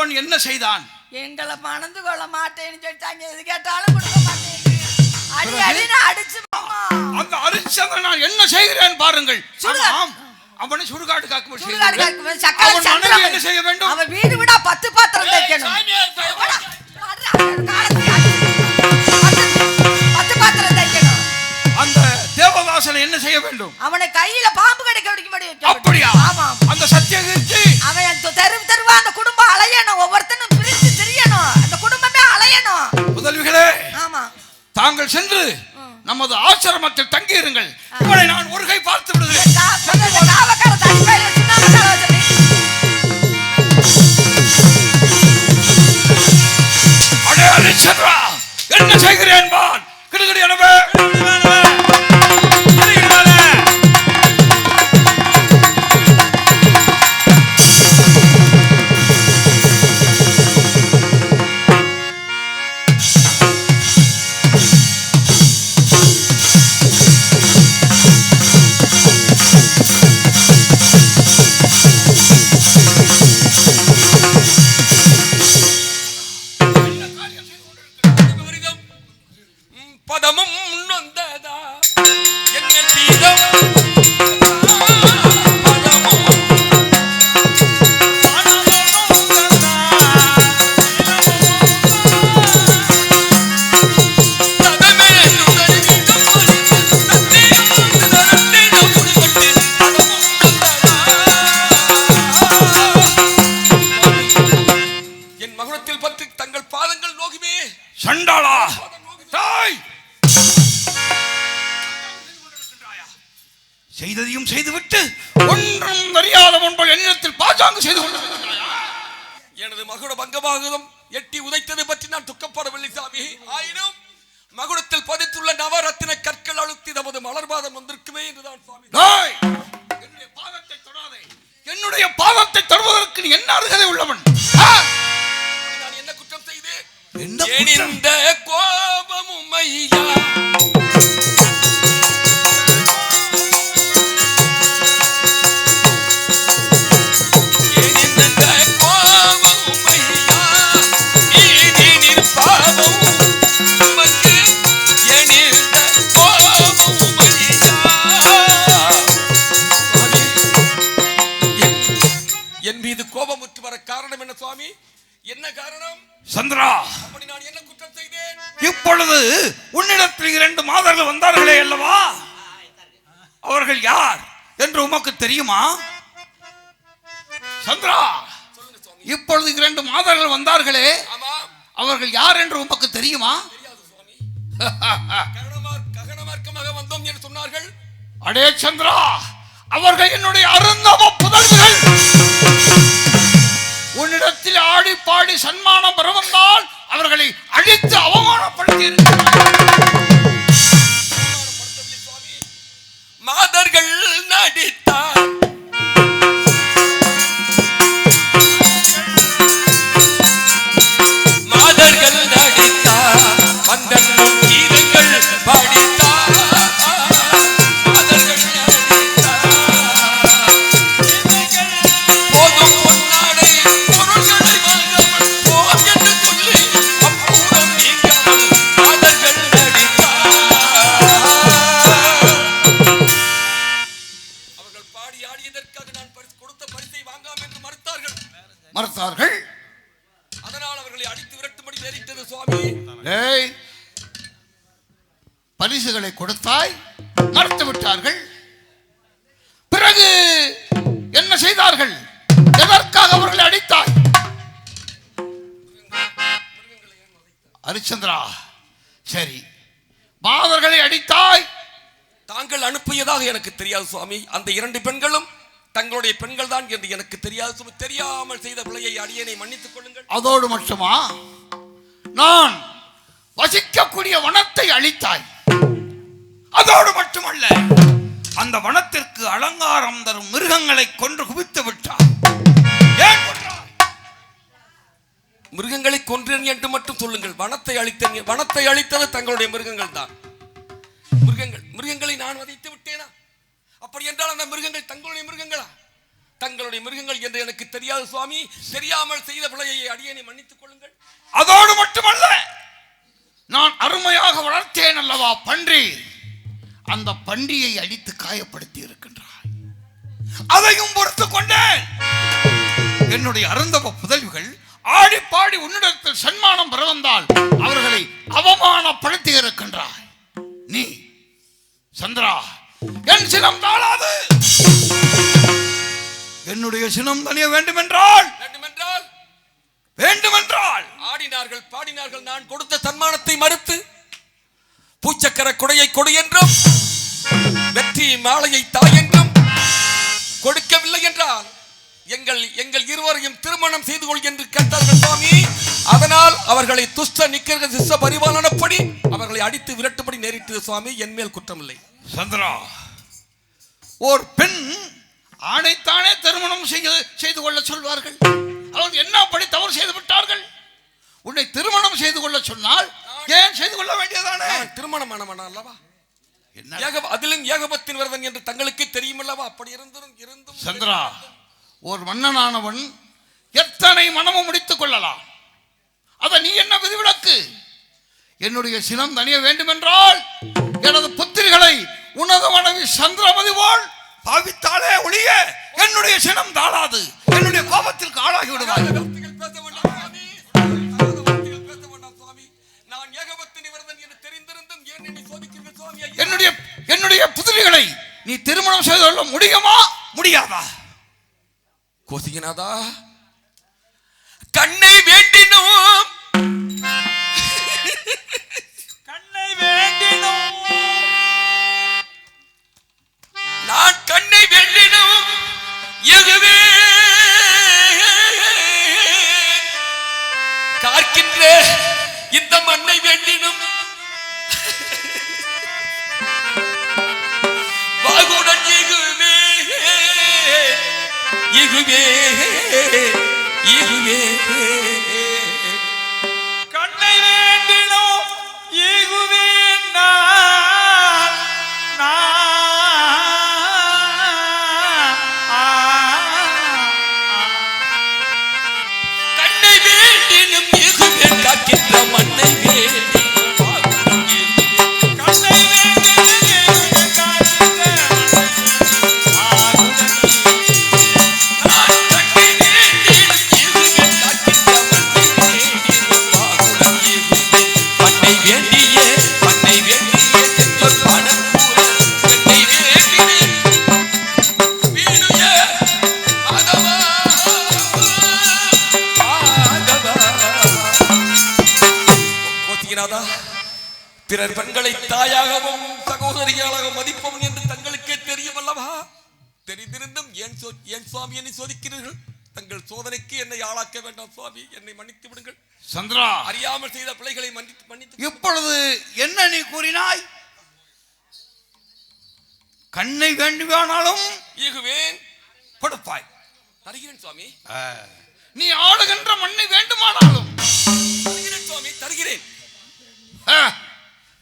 அவன் என்ன செய்தான்? எங்களை மணந்து கொள்ள மாட்டேன்னு சொல்லிட்டாங்க. எது கேட்டாலும் கொடுக்க மாட்டேன். அடி அடின்னு அடிச்சு மாமா. அந்த ஹரிச்சந்திரன் நான் என்ன செய்கிறேன் பாருங்கள். சுடுகாடு. ஆமாம், அவனை சுடுகாடு காக்கும் சுடுகாடு காக்கும் சக்கரை அவன் மனைவி சந்திரன் என்ன செய்ய வேண்டும்? அவன் வீடு விடா 10 பாத்திரம் தைக்கணும். 10 பாத்திரம் தைக்கணும். அந்த தேவதாசனை என்ன செய்ய வேண்டும்? அவனை கையில பாம்பு கடிக்க முடிக்கும்படி வைக்க வேண்டும். அப்படியா? ஆமா. அந்த சத்தியகீர்த்தி அவன் தெருவா அந்த குடும்பம் அலையணும். ஒவ்வொருத்தனும் பிரித்து திரியணும். அந்த குடும்பமே அலையணும். முதல்விகளே, ஆமா. தாங்கள் சென்று நமது ஆசிரமத்தில் தங்கியிருங்கள். இவனை நான் ஒரு கை பார்த்து விடுகிறேன். காவக்கார தனிப்பையில சின்ன அடே ஹரிச்சந்திரா, என்ன செய்கிறேன் பான்? கிடுகிடு எனவே பதமும் நொந்ததா என்ன தீரம் என் மகுடத்தில் பற்றி தங்கள் பாதங்கள் நோகுமே. சண்டாளா, தாய் செய்ததையும் செய்துவிட்டு ஒன்றும் அறியாத முன்பல் என்னிடத்தில் பாஜாங்கு செய்து கொண்டிருக்கிறாயா? எனது மகுட பங்கமாகுதம் எட்டி உதைத்தது பற்றி நான் துக்கப்படவில்லை சாமி. ஆயினும் மகுடத்தில் பதித்துள்ள நவரத்தின கற்கள் அழுத்தி நமது மலர்பாதம் வந்திருக்குமே என்றுதான் சுவாமி. தாய், என்னுடைய பாதத்தை தொடாதே. என்னுடைய பாதத்தை தொடுவதற்கு நீ என்ன அருகதை உள்ளவன்? நான் என்ன குற்றம் செய்தேன்? என்ன குற்றம்? இந்த கோபமும் ஐயா என் மீது கோபமுற்று வர காரணம் என்ன சுவாமி? என்ன காரணம்? சந்திரா, அப்படி நான் என்ன குற்றம் செய்தேன்? இப்பொழுது உன்னிடத்தில் 2 மாதர்கள் வந்தார்களே அல்லவா, அவர்கள் யார் என்று உமக்கு தெரியுமா? சந்திரா, இப்பொழுது 2 மாதர்கள் வந்தார்களே, ஆமா, அவர்கள் யார் என்று உமக்கு தெரியுமா? தெரியாது சுவாமி. ககனமார்க்கமாக வந்தோம் என்று சொன்னார்கள். அடே சந்திரா, அவர்கள் என்னுடைய அருந்தவ புதல்விகள். உன்னிடத்தில் ஆடி பாடி சன்மானம் பெற வந்தால் அவர்களை அழித்து அவமானப்படுத்தி மாதர்கள் நடித்தார் மாதர்கள் நடித்தார் மந்தன் கீதங்கள் படித்தார் மாதர்கள் நடித்தார் போதும் பொன்னாடை பொருள்களை வாங்காமல் போம் என்று சொல்லி அப்புறம் நீங்காமல் மாதர்கள் நடித்தார். அவர்கள் பாடி ஆடியதற்காக நான் கொடுத்த பரிசை வாங்காமல் என்று மறுத்தார்கள். அதனால் அவர்களை அடித்து விரட்டும்படி நேரிட்டது சுவாமி. ஏய், பரிசுகளை கொடுத்தாய், மறுத்து விட்டார்கள். பிறகு என்ன செய்தார்கள்? எதற்காக அவர்களை அடித்தாய்? ஹரிச்சந்திரா, சரி, மாதர்களை அடித்தாய். தாங்கள் அனுப்பியதாக எனக்கு தெரியாது சுவாமி. அந்த 2 பெண்களும் தங்களுடைய பெண்கள் தான் என்று எனக்கு தெரியாது சுவாமி. தெரியாமல் செய்த பிள்ளையை அடியனை மன்னித்துக் கொள்ளுங்கள். அதோடு மட்டுமா, நான் வசிக்கக்கூடிய வனத்தை அழித்தாய். அதோடு மட்டுமல்ல, அந்த வனத்திற்கு அலங்காரம் தரும் மிருகங்களை கொன்று குவித்து விட்டார். ஏன் கொன்றாய்? மிருகங்களை கொன்றேன் என்று மட்டும் சொல்லுங்கள். வனத்தை அழித்தது தங்களுடைய மிருகங்கள் தான். மிருகங்களை நான் வதைத்து விட்டேனா? அப்படி என்றால் அந்த மிருகங்கள் தங்களுடைய மிருகங்களா? தங்களுடைய மிருகங்கள் என்று எனக்கு தெரியாது சுவாமி. தெரியாமல் செய்த பிழையை அடியேனை மன்னித்துக் கொள்ளுங்கள். அதோடு மட்டுமல்ல, நான் அருமையாக வளர்த்தேன் அல்லவா பன்றி, அந்த பன்றியை அடித்து காயப்படுத்தி இருக்கின்றாய். அதையும் பொறுத்துக் கொண்டேன். என்னுடைய அருந்தவ புதல்விகள் ஆடி பாடி உன்னிடத்தில் சன்மானம் பெற வந்தால் அவர்களை அவமானப்படுத்தி இருக்கின்றாய். நீ சந்திரா, என் சினம் தாழாது. என்னுடைய சினம் தனிய வேண்டுமென்றால் ஆடினார்கள் பாடினார்கள். நான் கொடுத்த சன்மானத்தை மறுத்து பூச்சக்கர குடையை கொடு என்றும் வெற்றி மாலையை தாய் என்றும் கொடுக்கவில்லை என்றால் எங்கள் இருவரையும் திருமணம் செய்து கொள் என்று கேட்டார்கள் சுவாமி. அதனால் அவர்களை துஷ்ட நிக்கிற சிஷ்ட பரிபாலனப்படி அவர்களை அடித்து விரட்டும்படி நேரிட்டது சுவாமி. என் மேல் குற்றமில்லை. சந்திரா, ஓர் பெண் ஆணைத்தானே திருமணம் செய்து கொள்ள சொல்வார்கள். அவர்கள் என்ன அப்படி தவறு செய்து விட்டார்கள்? உன்னை திருமணம் செய்து கொள்ள சொன்னால் ஏன் செய்து கொள்ள வேண்டியதானே? திருமணம் அல்லவா? என்ன அதிலும் ஏகபத்தின் விரதன் என்று தங்களுக்கு தெரியும் அல்லவா? அப்படி இருந்தும் சந்திரா, ஒரு மன்னனானவன் எத்தனை மனமும் முடித்துக் கொள்ளலாம். அத நீ என்ன விதிவிலக்கு? என்னுடைய சினம் தனிய வேண்டுமென்றால் எனது புத்திரிகளை உனது மனைவி சந்திரமதி போல் பாவித்தாலே ஒழிய என்னுடைய சினம் தாழாது. என்னுடைய கோபத்திற்கு ஆளாகி விடுவாய். என்னுடைய புதிரிகளை நீ திருமணம் செய்து கொள்ள முடியுமா முடியாதா? கோசிகநாதா, கண்ணை வேண்டினோம் நான் கண்ணை வேண்டினோம் எதுவே காக்கின்ற இந்த மண்ணை வேண்டினும் வாகுடன் இகுவே இகுவே இகுவே கண்ணை வேண்டினோம் இகுவே கண்ணை வேண்டினும் இகுவே காக்கின்ற மண்ணை வேண்டி பிறர் பெண்களை தாயாகவும் சகோதரிகளாகவும் மதிப்பவன் என்று தங்களுக்கே தெரியும் அல்லவா? தெரிந்திருந்தும் ஏன் சுவாமி என்னை சோதிக்கிறீர்கள்? தங்கள் சோதனைக்கு என்னை ஆளாக்க வேண்டாம் சுவாமி. என்னை மன்னித்து விடுங்கள். சந்திரா, அறியாமல் செய்த பிழைகளை மன்னித்து இப்பொழுது என்ன நீ கூறினாய்? கண்ணை வேண்டுமானாலும் ஈகுவேன் கொடுப்பாய். தருகிறேன் சுவாமி. நீ ஆளுகின்ற மண்ணை வேண்டுமானாலும் தருகிறேன் சுவாமி, தருகிறேன்.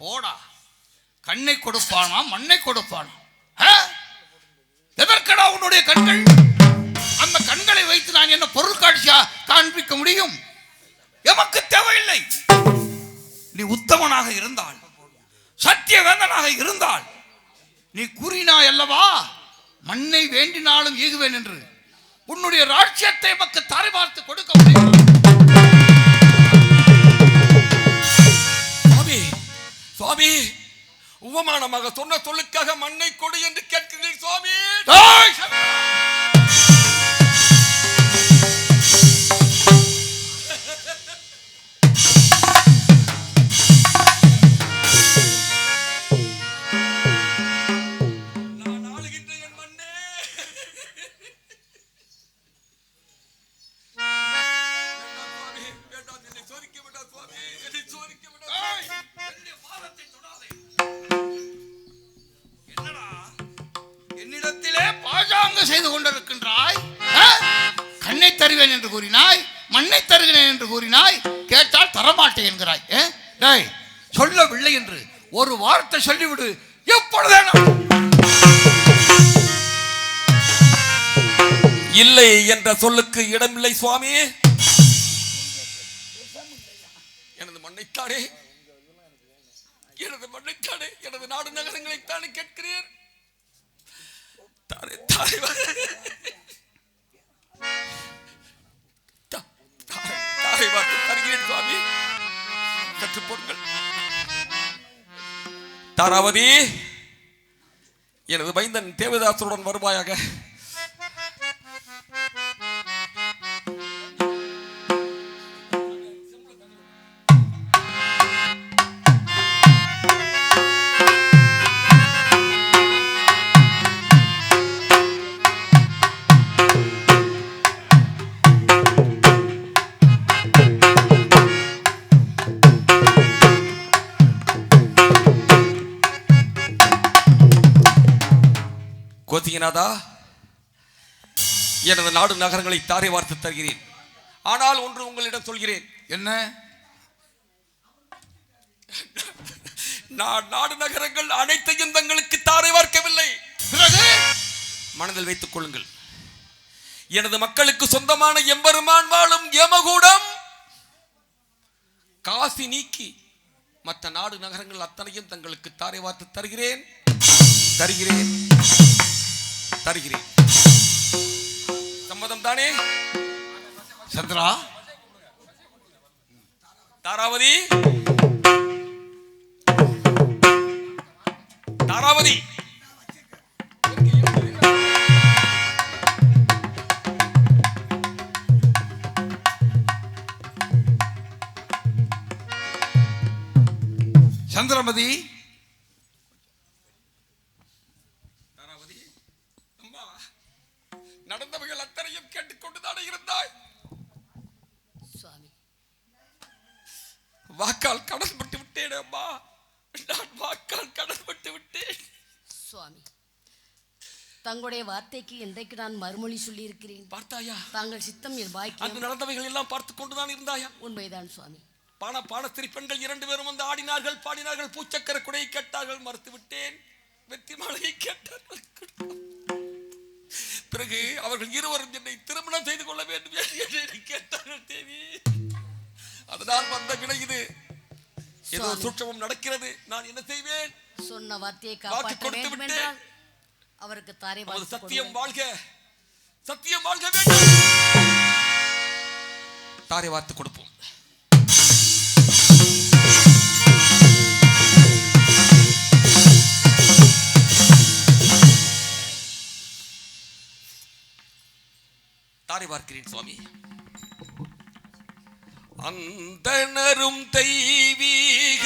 போடா, கண்ணை கொடுப்பானா மண்ணை கொடுப்பானா? எதற்கடா உன்னுடைய கண்கள்? அந்த கண்களை வைத்து நான் என்ன பொருட்காட்சியா காண்பிக்க முடியும்? எமக்கு தேவையில்லை. நீ உத்தமனாக இருந்தால், சத்தியவேந்தனாக இருந்தால், நீ கூறினாய் அல்லவா மண்ணை வேண்டினாலும் ஈகுவேன் என்று. உன்னுடைய ராஜ்யத்தை எமக்கு தாரை பார்த்து கொடுக்க முடியும். சுவாமி, உபமானமாக சொன்ன சொல்லுக்காக மண்ணை கொடு என்று கேட்கிறீர்கள் சுவாமி. நான் ஆளுகின்ற என் மண்ணே, வேண்டாம் என்னை சோதிக்க வேண்டாம் சுவாமி, என்னை சோதிக்க வேண்டாம். என்னிடத்திலே பாஜாங்க செய்து கொண்டிருக்கின்றாய். கண்ணை தருவேன் என்று கூறினாய், மண்ணை தருகிறேன் என்று கூறினாய், கேட்டால் தரமாட்டேன் என்கிறாய். டேய், சொல்லவில்லை என்று ஒரு வார்த்தை சொல்லிவிடு. எப்பொழுதே இல்லை என்ற சொல்லுக்கு இடமில்லை சுவாமி. எனது மண்ணைத்தானே, எனது மண்ணைத்தானே, எனது நாடு நகரங்களைத்தானே கேட்கிறீர். தாரை வார்த்தை தருகிறேன் சுவாமி, கற்றுப் போடுங்கள். தாராவதி, எனது மைந்தன் தேவதாசருடன் வருவாயாக. கோத்திகநாதா, எனது நாடு நகரங்களை தாரை வார்த்து தருகிறேன். ஆனால் ஒன்று உங்களிடம் சொல்கிறேன். என்ன? நான் நாடு நகரங்கள் அனைத்தையும் தங்களுக்கு தாரை வார்க்கவில்லை. பிறகு மனதில் வைத்துக் கொள்ளுங்கள். எனது மக்களுக்கு சொந்தமான எம்பெருமான் வாழும் யமகூடம் காசி நீக்கி மற்ற நாடு நகரங்கள் அத்தனையும் தங்களுக்கு தாரை வார்த்து தருகிறேன். தருகிறேன் தருகிறேன். சம்மதம் தானே சந்திரா? தாராவதி, தாராவதி, சந்திரமதி, நடந்தவைகள் அத்தனையும் கேட்டுக்கொண்டுதானே இருந்தாய். சுவாமி, வாக்கால் கடன்பட்டு விட்டேன் அம்மா, நான் வாக்கால் கடன்பட்டு விட்டேன். சுவாமி, தங்களுடைய வார்த்தைக்கு இன்றைக்கு நான் மறுமொழி சொல்லி இருக்கிறேன். பார்த்தாயா? தாங்கள் சித்தம் என் அங்கு பாக்கியம். நடந்தவைகள் எல்லாம் பார்த்து கொண்டுதான் இருந்தாயா? உண்மைதான் சுவாமி. பாடஸ்திரி பெண்கள் 2 பேரும் வந்து ஆடினார்கள், பாடினார்கள், பூச்சக்கர குடையை கேட்டார்கள், மறுத்து விட்டேன். வெற்றி மாலையை கேட்டார்கள். பிறகு அவர்கள் இருவரும் என்னை திருமணம் செய்து கொள்ள வேண்டும் என்று கேட்டார்கள் தேவி. அதனால் வந்த வினை இது. ஏதோ சூட்சமம் நடக்கிறது. நான் என்ன செய்வேன்? சொன்ன வார்த்தையை வாக்கு காப்பாற்ற கொடுத்து வேண்டும் விட்டேன். என்றால் அவருக்கு தாரை நமது வார்த்து சத்தியம் கொடுங்கள். வாழ்க, சத்தியம் வாழ்க வேண்டும். தாரை வார்த்து கொடுப்போம். தாரை பார்க்கிறேன் சுவாமி. அந்தணரும் தெய்வீக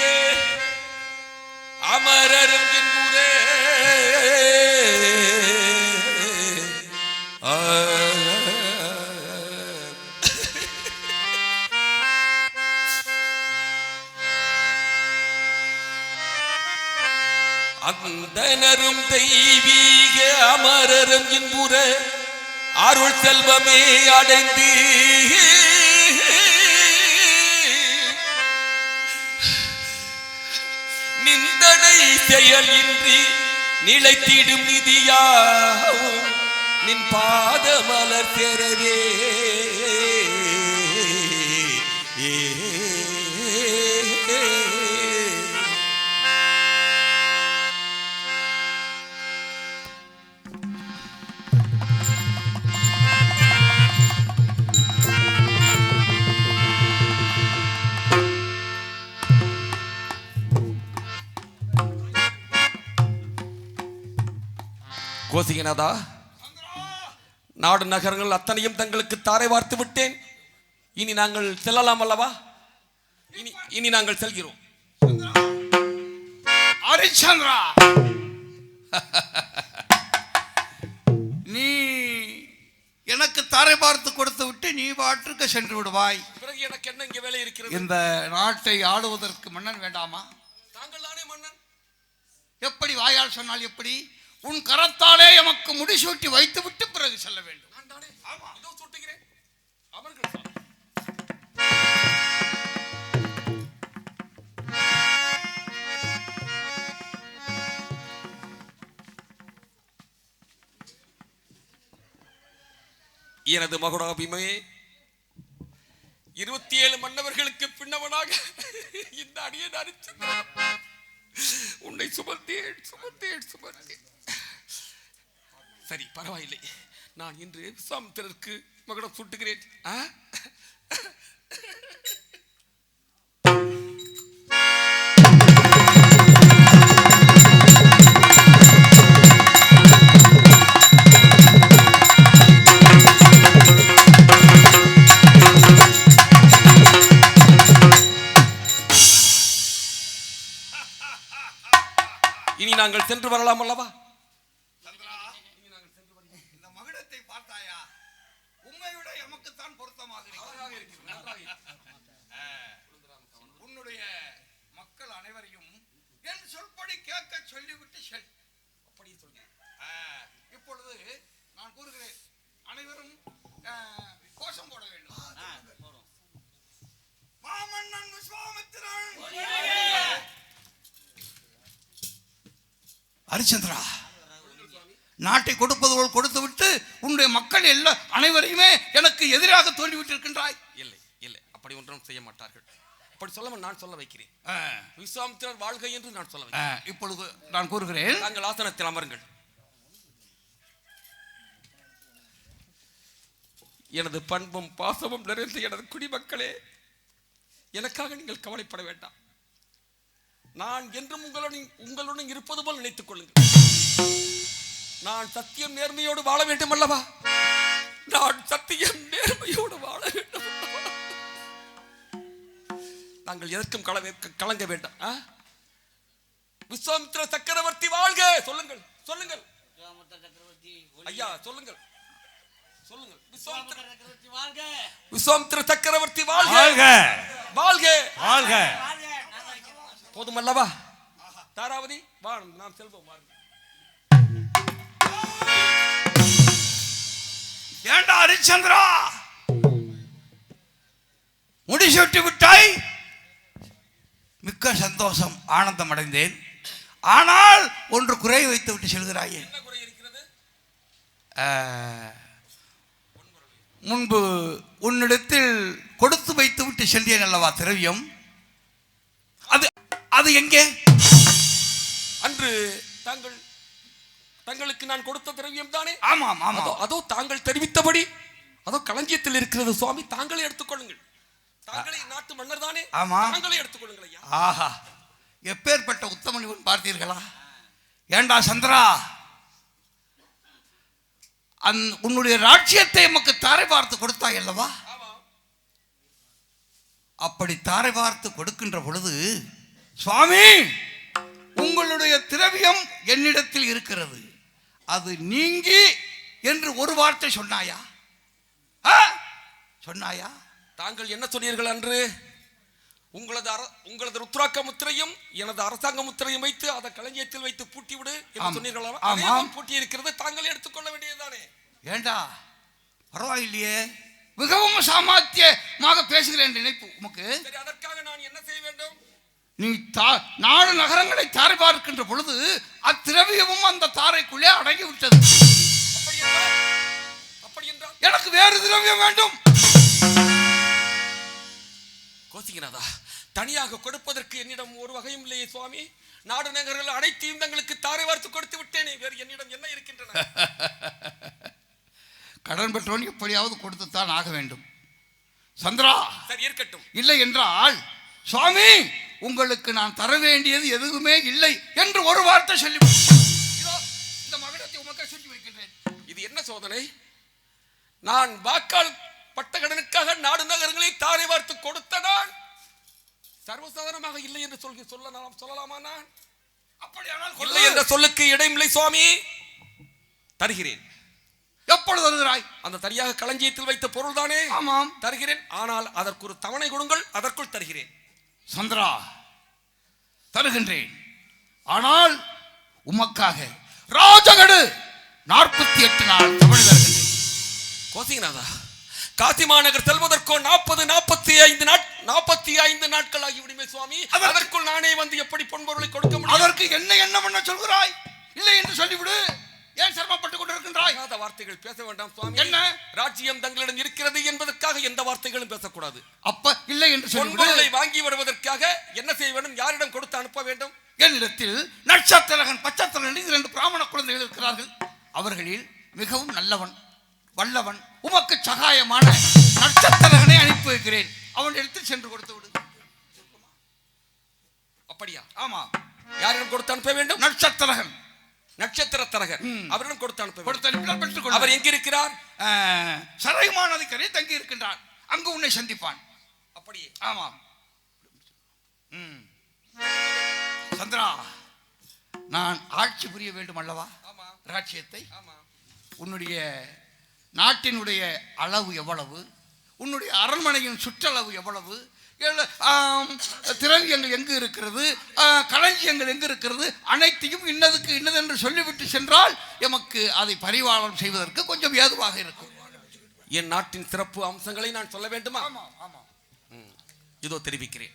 அமரரும் என்பூரே அந்தணரும் தெய்வீக அமரரும் என்பூர அருள் செல்வமே அடைந்து நிந்தனை செயல் இன்றி நிலைத்திடும் நிதியாவும் நின் பாத மலர் பெறவே கோசிகநாதா, நாடு நகரங்கள் அத்தனையும் தங்களுக்கு தாரை வார்த்து விட்டேன். இனி நாங்கள் செல்லலாம் அல்லவா? இனி நாங்கள் செல்கிறோம். ஹரிச்சந்திரா, நீ எனக்கு தாரை பார்த்து கொடுத்து விட்டு நீ பாட்டுக்கு சென்று விடுவாய். பிறகு எனக்கு என்ன இங்கே வேலை இருக்கிறது? இந்த நாட்டை ஆளுவதற்கு மன்னன் வேண்டாமா? தாங்கள் தானே மன்னன். எப்படி வாயால் சொன்னால் எப்படி? உன் கரத்தாலே எமக்கு முடிசூட்டி வைத்து விட்டு பிறகு செல்ல வேண்டும். நான் தானே. ஆமா, இதோ சூட்டுகிறேன். அவர்கள் சாமி. எனது மகுடாபிமே 27 மன்னவர்களுக்கு பின்னவனாக இந்த அடியன் அரிச்சந்திரன் உன்னை சுமந்தேன். சரி, பரவாயில்லை. நான் இன்று விஸ்வாமித்திரருக்கு மகுடம் சூட்டுகிறேன். இனி நாங்கள் சென்று வரலாம் அல்லவா? இந்த மகுடத்தை பார்த்தாயா? உம்மை விட எமக்குத்தான் பொருத்தமாக உன்னுடைய மக்கள் அனைவரையும் என் சொல்படி கேட்க சொல்லிவிட்டு செல். அப்படி சொல்ல. இப்பொழுது நான் கூறுகிறேன், அனைவரும் கோஷம் போட வேண்டும். மாமன்னன் விஸ்வாமித்திரன். ஹரிச்சந்திரா, நாட்டை கொடுப்பது போல் கொடுத்து விட்டு உன்னுடைய மக்கள் எல்லாம் அனைவரையுமே எனக்கு எதிராக தோன்றிவிட்டு இருக்கின்றாய். இல்லை, அப்படி ஒன்றும் செய்ய மாட்டார்கள். அப்படி சொல்ல நான் சொல்ல வைக்கிறேன். விஸ்வாமித்திரர் வாழ்க என்று நான் சொல்ல வைக்கிறேன். இப்பொழுது நான் கூறுகிறேன், தாங்கள் ஆசனத்தில் அமருங்கள். எனது பண்பும் பாசமும் நிறைந்த எனது குடிமக்களே, எனக்காக நீங்கள் கவலைப்பட வேண்டாம். நான் என்றும் உங்களுடன் இருப்பது போல் நினைத்துக் கொள்ளுங்கள். நான் சத்தியம் நேர்மையோடு வாழ வேண்டும் அல்லவா? நான் சத்தியம் நேர்மையோடு வாழ வேண்டும். நாங்கள் எதற்கும் கலங்க வேண்டாம். விஸ்வாமித்திர சக்கரவர்த்தி வாழ்க. சொல்லுங்கள் ஐயா, சொல்லுங்கள். விஸ்வாமித்திர சக்கரவர்த்தி வாழ்க. போதுமல்லவா? தாராவதி, வா, நாம் செல்வோம். ஏண்டா ஹரிச்சந்திரா, முடிசூட்டி விட்டாய். மிக்க சந்தோஷம், ஆனந்தம் அடைந்தேன். ஆனால் ஒன்று குறை வைத்து விட்டு செல்கிறாயே. முன்பு உன்னிடத்தில் கொடுத்து வைத்து விட்டு சென்றேன் அல்லவா திரவியம்? அது எங்கே? அன்று தங்களுக்கு நான் கொடுத்த திரவியம் தானே? ஆமாம். அதோ தாங்கள் தெரிவித்தபடி அதோ களஞ்சியத்தில் இருக்கிறது சுவாமி. தாங்களே எடுத்துக்கொள்ளுங்கள். தாங்களே நாட்டு மன்னர் தானே? ஆமா, தாங்களே எடுத்துக்கொள்ளுங்கள் ஐயா. ஆஹா, எப்பேற்பட்ட உத்தமனிவன் பார்த்தீர்களா? ஏண்டா சந்திரா, உன்னுடைய ராஜ்யத்தை எமக்கு தாரை பார்த்து கொடுத்தாய் அல்லவா? அப்படி தாரை பார்த்து கொடுக்கின்ற பொழுது, சுவாமி, உங்களுடைய திரவியம் என்னிடத்தில் இருக்கிறது, அது நீங்கி என்று ஒரு வார்த்தை சொன்னாயா? தாங்கள் என்ன சொன்னீர்கள் அன்று? உங்களது ருத்ராக்க முத்திரையும் எனது அரசாங்க முத்திரையும் வைத்து அதை களஞ்சியத்தில் வைத்து பூட்டி விடு என்று சொன்னீர்களா? பூட்டி இருக்கிறது, தாங்களே எடுத்துக்கொள்ள வேண்டியதுதானே? ஏண்டா, பரவாயில்லையே, மிகவும் சாமர்த்தியமாக பேசுகிறேன் நினைப்பு உமக்கு. சரி, அதற்காக நான் என்ன செய்ய வேண்டும்? நீ நாடு நகரங்களை தாரை பார்க்கின்ற பொழுது அத்திரவியமும் அந்த தாரைக்குள்ளே அடங்கி விட்டது. அப்படி என்றால் எனக்கு வேறு திரவியம் வேண்டும். கோசிக்கிறதா? தனியாக கொடுப்பதற்கு என்னிடம் ஒரு வகையும் இல்லையே சுவாமி. நாடு நகர்கள் அனைத்தையும் தங்களுக்கு தாரை வார்த்து கொடுத்து விட்டேனே, வேறு என்னிடம் என்ன இருக்கின்றன? கடன் பெற்றோன் எப்படியாவது கொடுத்துத்தான் ஆக வேண்டும். சந்திரா, சரி இருக்கட்டும். இல்லை என்றால், சுவாமி, உங்களுக்கு நான் தர வேண்டியது எதுவுமே இல்லை என்று ஒரு வார்த்தை சொல்லி இந்த மகுடத்தை உமக்கு சுற்றி வைக்கின்றேன். இது என்ன சோதனை? நான் வாக்கால் பட்ட கடனுக்காக நாடு நகரங்களை தாரை வார்த்து கொடுத்த நான் சர்வசாதாரணமாக இல்லை என்று சொல்லலாமா? நான் அப்படியானால் இல்லை என்ற சொல்லுக்கு இடமில்லை சுவாமி. தருகிறேன். எப்பொழுது தருகிறாய்? அந்த தனியாக களஞ்சியத்தில் வைத்த பொருள் தானே? ஆமாம், தருகிறேன். ஆனால் அதற்கு ஒரு தவணை கொடுங்கள், அதற்குள் தருகிறேன். சந்திரா, தருகின்றேன். ஆனால் உமக்காக ராஜகடு 48 நாள் தவணை தருகின்றேன். கோசிங்கநாதா, காசி மாநகர் செல்வதற்கோ 45 நாட்கள் ஆகிவிடுமே சுவாமி. அதற்குள் நானே வந்து எப்படி பொன்பொருளை கொடுக்க முடியும்? அதற்கு என்ன பண்ண சொல்கிறாய்? இல்லை என்று சொல்லிவிடு. ஏன் சிரமப்பட்டுக் கொண்டிருக்கின்றாய்? ஆகாத வார்த்தைகள் பேச வேண்டாம் சுவாமி. என்ன? ராஜ்யம் தங்களிடம் இருக்கிறது என்பதற்காக எந்த வார்த்தைகளும் பேசக்கூடாது. அப்ப இல்லை என்று பொன்பொருளை சொல்லி வாங்கி வருவதற்காக என்ன செய்ய வேண்டும்? யாரிடம் கொடுத்து அனுப்ப வேண்டும்? என்னிடத்தில் நட்சத்திரகன் பச்சத்திரகன் 2 பிராமண குழந்தைகள் இருக்கிறார்கள். அவர்களில் மிகவும் நல்லவன் வல்லவன் உமக்கு சகாயமான நட்சத்திரகனை அனுப்பி வைக்கிறேன். அவன் இடத்தில் சென்று கொடுத்து விடு. அப்படியா? ஆமா. யாரிடம் கொடுத்து அனுப்ப வேண்டும்? நட்சத்திரகன் நட்சத்திர தரகர் அவரிடம் கொடுத்து அனுப்ப கொடுத்து வேண்டும். அனுப்பினால் பெற்றுக்கொள். அவர் எங்க இருக்கிறார்? சரைமான அதிகாரி தங்கி இருக்கின்றான். அங்கு உன்னை சந்திப்பான். அப்படியே? ஆமாம். சந்திரா, நான் ஆட்சி புரிய வேண்டும் அல்லவா? ஆமா. ராஜ்யத்தை. ஆமா. உன்னுடைய நாட்டினுடைய அளவு எவ்வளவு? உன்னுடைய அரண்மனையின் சுற்றளவு எவ்வளவு? திரவியங்கள் எங்கு இருக்கிறது? களஞ்சியங்கள் எங்கு இருக்கிறது? அனைத்தையும் இன்னதுக்கு இன்னதென்று சொல்லிவிட்டு சென்றால் எமக்கு அதை பரிபாலனம் செய்வதற்கு கொஞ்சம் ஏதுவாக இருக்கும். என் நாட்டின் சிறப்பு அம்சங்களை நான் சொல்ல வேண்டுமா? இதோ தெரிவிக்கிறேன்.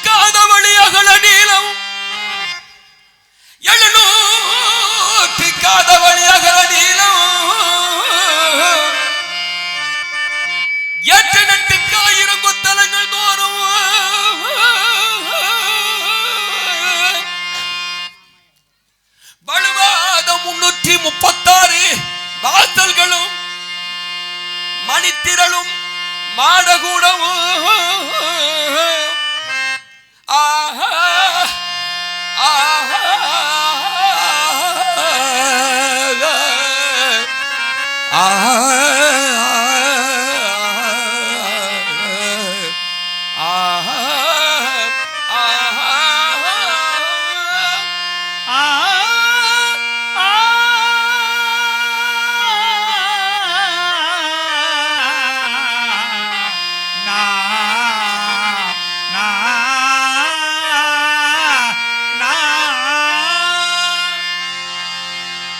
காதவழி அகல நீளம் 700 காதவழி அகல நீளம் 8 கொத்தலங்கள் தோறும் வலுவாத 336 வாசல்களும் மணித்திரளும் மாடகூடமும்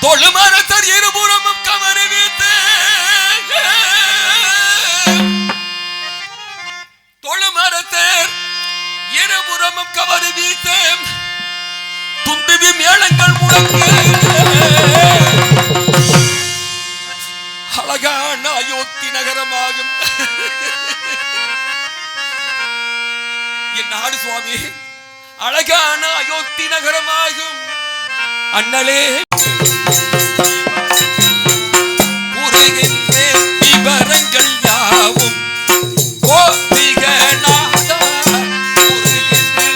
தொழுமரத்தர் இருபுறமும் கவரி வீத்து தொழுமரத்தர் இருபுறமும் கவரி வீத்து துந்துவி மேளங்கள் முழங்க அழகான அயோத்தி நகரமாகும் என் நாடு சுவாமி. அழகான அயோத்தி நகரமாகும் அண்ணலே விவரங்கள் யாவும் கோபிகநாதா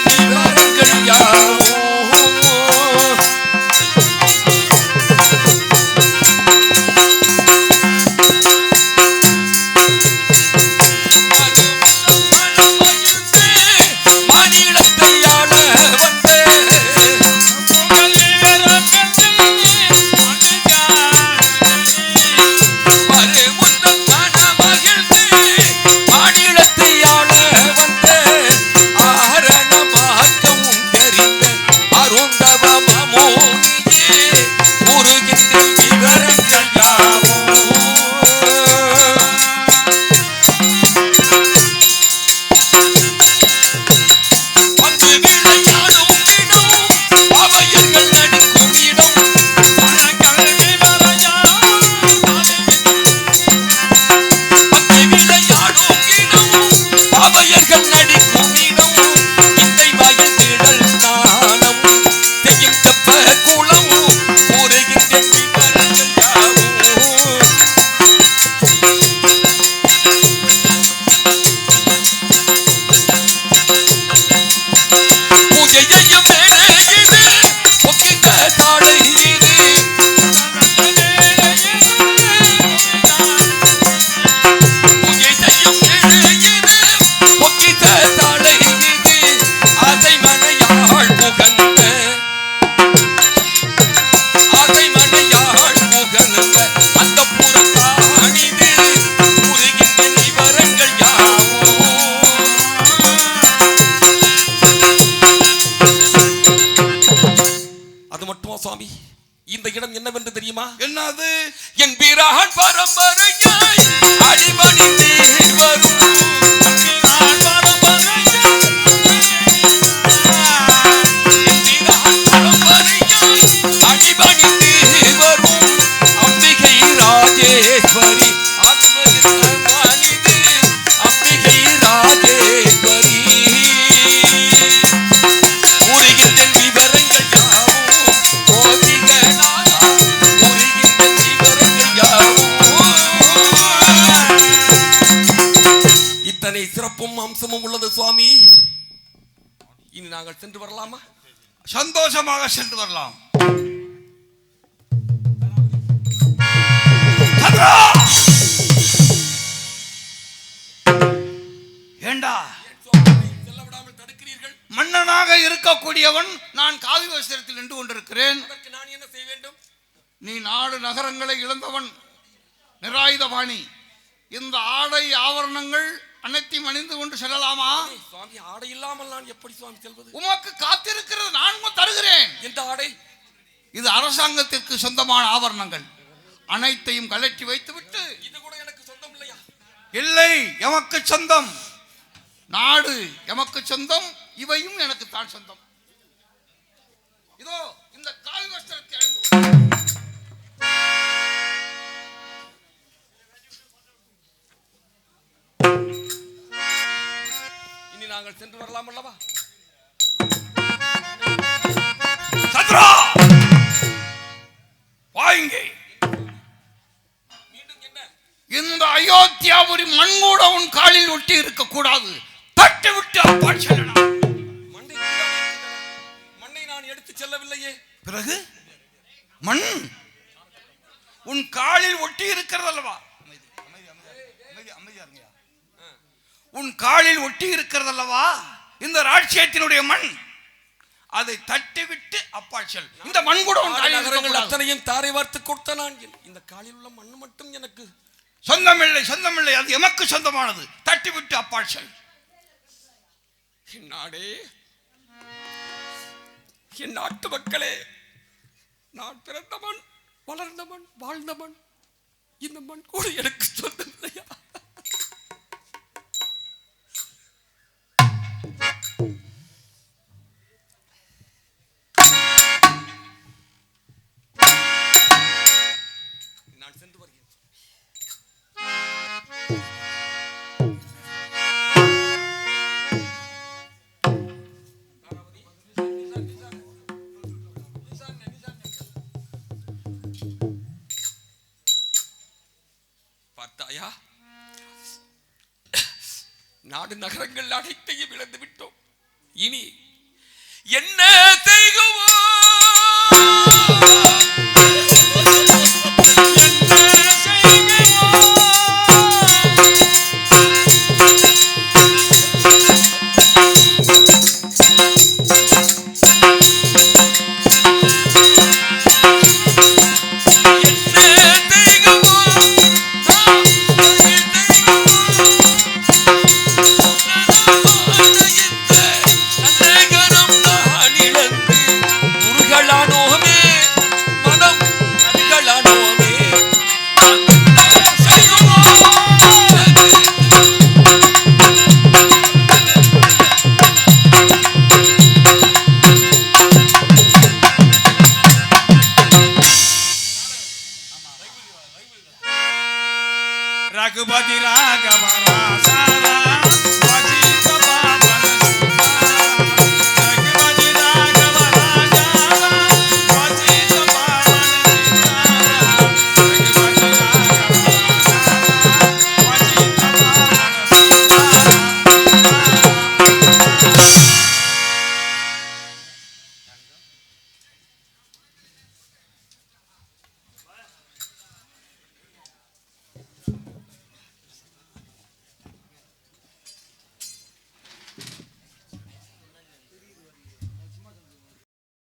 விவரங்கள் யாவும் மாநிலத்தை ஆள வந்த சுவாமி. இந்த இடம் என்னவென்று தெரியுமா? என்னது? என் பிரான் பரம்பரையாய் அடிபணிந்து வரும் பணிந்து வரும் அம்பிகை ராஜேஸ்வரி ஆத்மஜன்ம மனிது அம்பிகை ராஜேஸ்வரி உருகின்ற விவரங்கள் யாவும் கோபிகளால் உருகின்ற விவரங்கள் யாவும் இத்தனை சிறப்பும் அம்சமும் உள்ளது சுவாமி. இனி நாங்கள் சென்று வரலாமா? சந்தோஷமாக சென்று வரலாம். ஏண்டா செல்ல விடாமல் தடுக்கிறீர்கள்? மன்னனாக இருக்கக்கூடியவன் நான் காவி வஸ்திரத்தில் நின்று கொண்டிருக்கிறேன். அதற்கு நான் என்ன செய்ய வேண்டும்? நீ நாடு நகரங்களை இழந்தவன், நிராயுதபாணி. இந்த ஆடை ஆவரணங்கள் அனைத்தையும் அணிந்து கொண்டு செல்லலாமா? சுவாமி, ஆடை இல்லாமல் நான் எப்படி சுவாமி செல்வது? உமக்கு காத்திருக்கிறது நான் தருகிறேன். எந்த ஆடை? இது அரசாங்கத்திற்கு சொந்தமான ஆவரணங்கள். அனைத்தையும் கலட்டி வைத்துவிட்டு, இது கூட எனக்கு சொந்தம் இல்லையா? இல்லை, எமக்கு சொந்தம். நாடு எமக்கு சொந்தம், இவையும் எனக்கு தான் சொந்தம். இதோ இந்த காவி வஸ்திரத்தை அணிந்து கொண்டு இனி நாங்கள் சென்று வரலாம் அல்லவா? சத்ரா வாங்கி மீண்டும் என்ன? இந்த அயோத்தியாபுரி மண் கூட உன் காலில் ஒட்டி இருக்க கூடாது. தட்டி விட்டு அப்பால் செல்லலாம். மண்ணை நான் எடுத்து செல்லவில்லையே. பிறகு மண் உன் காலில் ஒட்டி இருக்கிறது அல்லவா? உன் காலில் ஒட்டி இருக்கிறது அல்லவா இந்த ராஜ்யத்தினுடைய மண். அதை தட்டிவிட்டு அப்பால் செல். இந்த மண் கூட உன் காலில் நகரங்கள் அத்தனையும் தாரை வார்த்து கொடுத்த நான் இந்த காலில் உள்ள மண் மட்டும் எனக்கு சொந்தமில்லை, சொந்தமில்லை. அது எமக்கு சொந்தமானது. தட்டிவிட்டு அப்பால் செல். என் நாடே, என் நாட்டு மக்களே, நான் பிறந்த மண், வளர்ந்த மண், வாழ்ந்த மண், இந்த மண் கூட எனக்கு சொந்தம் இல்லையா? நான் சென்று வருகிறேன். பார்த்தாயா, நாடு நகரங்கள் அனைத்தையும் இழந்து விட்டோம். இனி என்ன செய்குவோம்?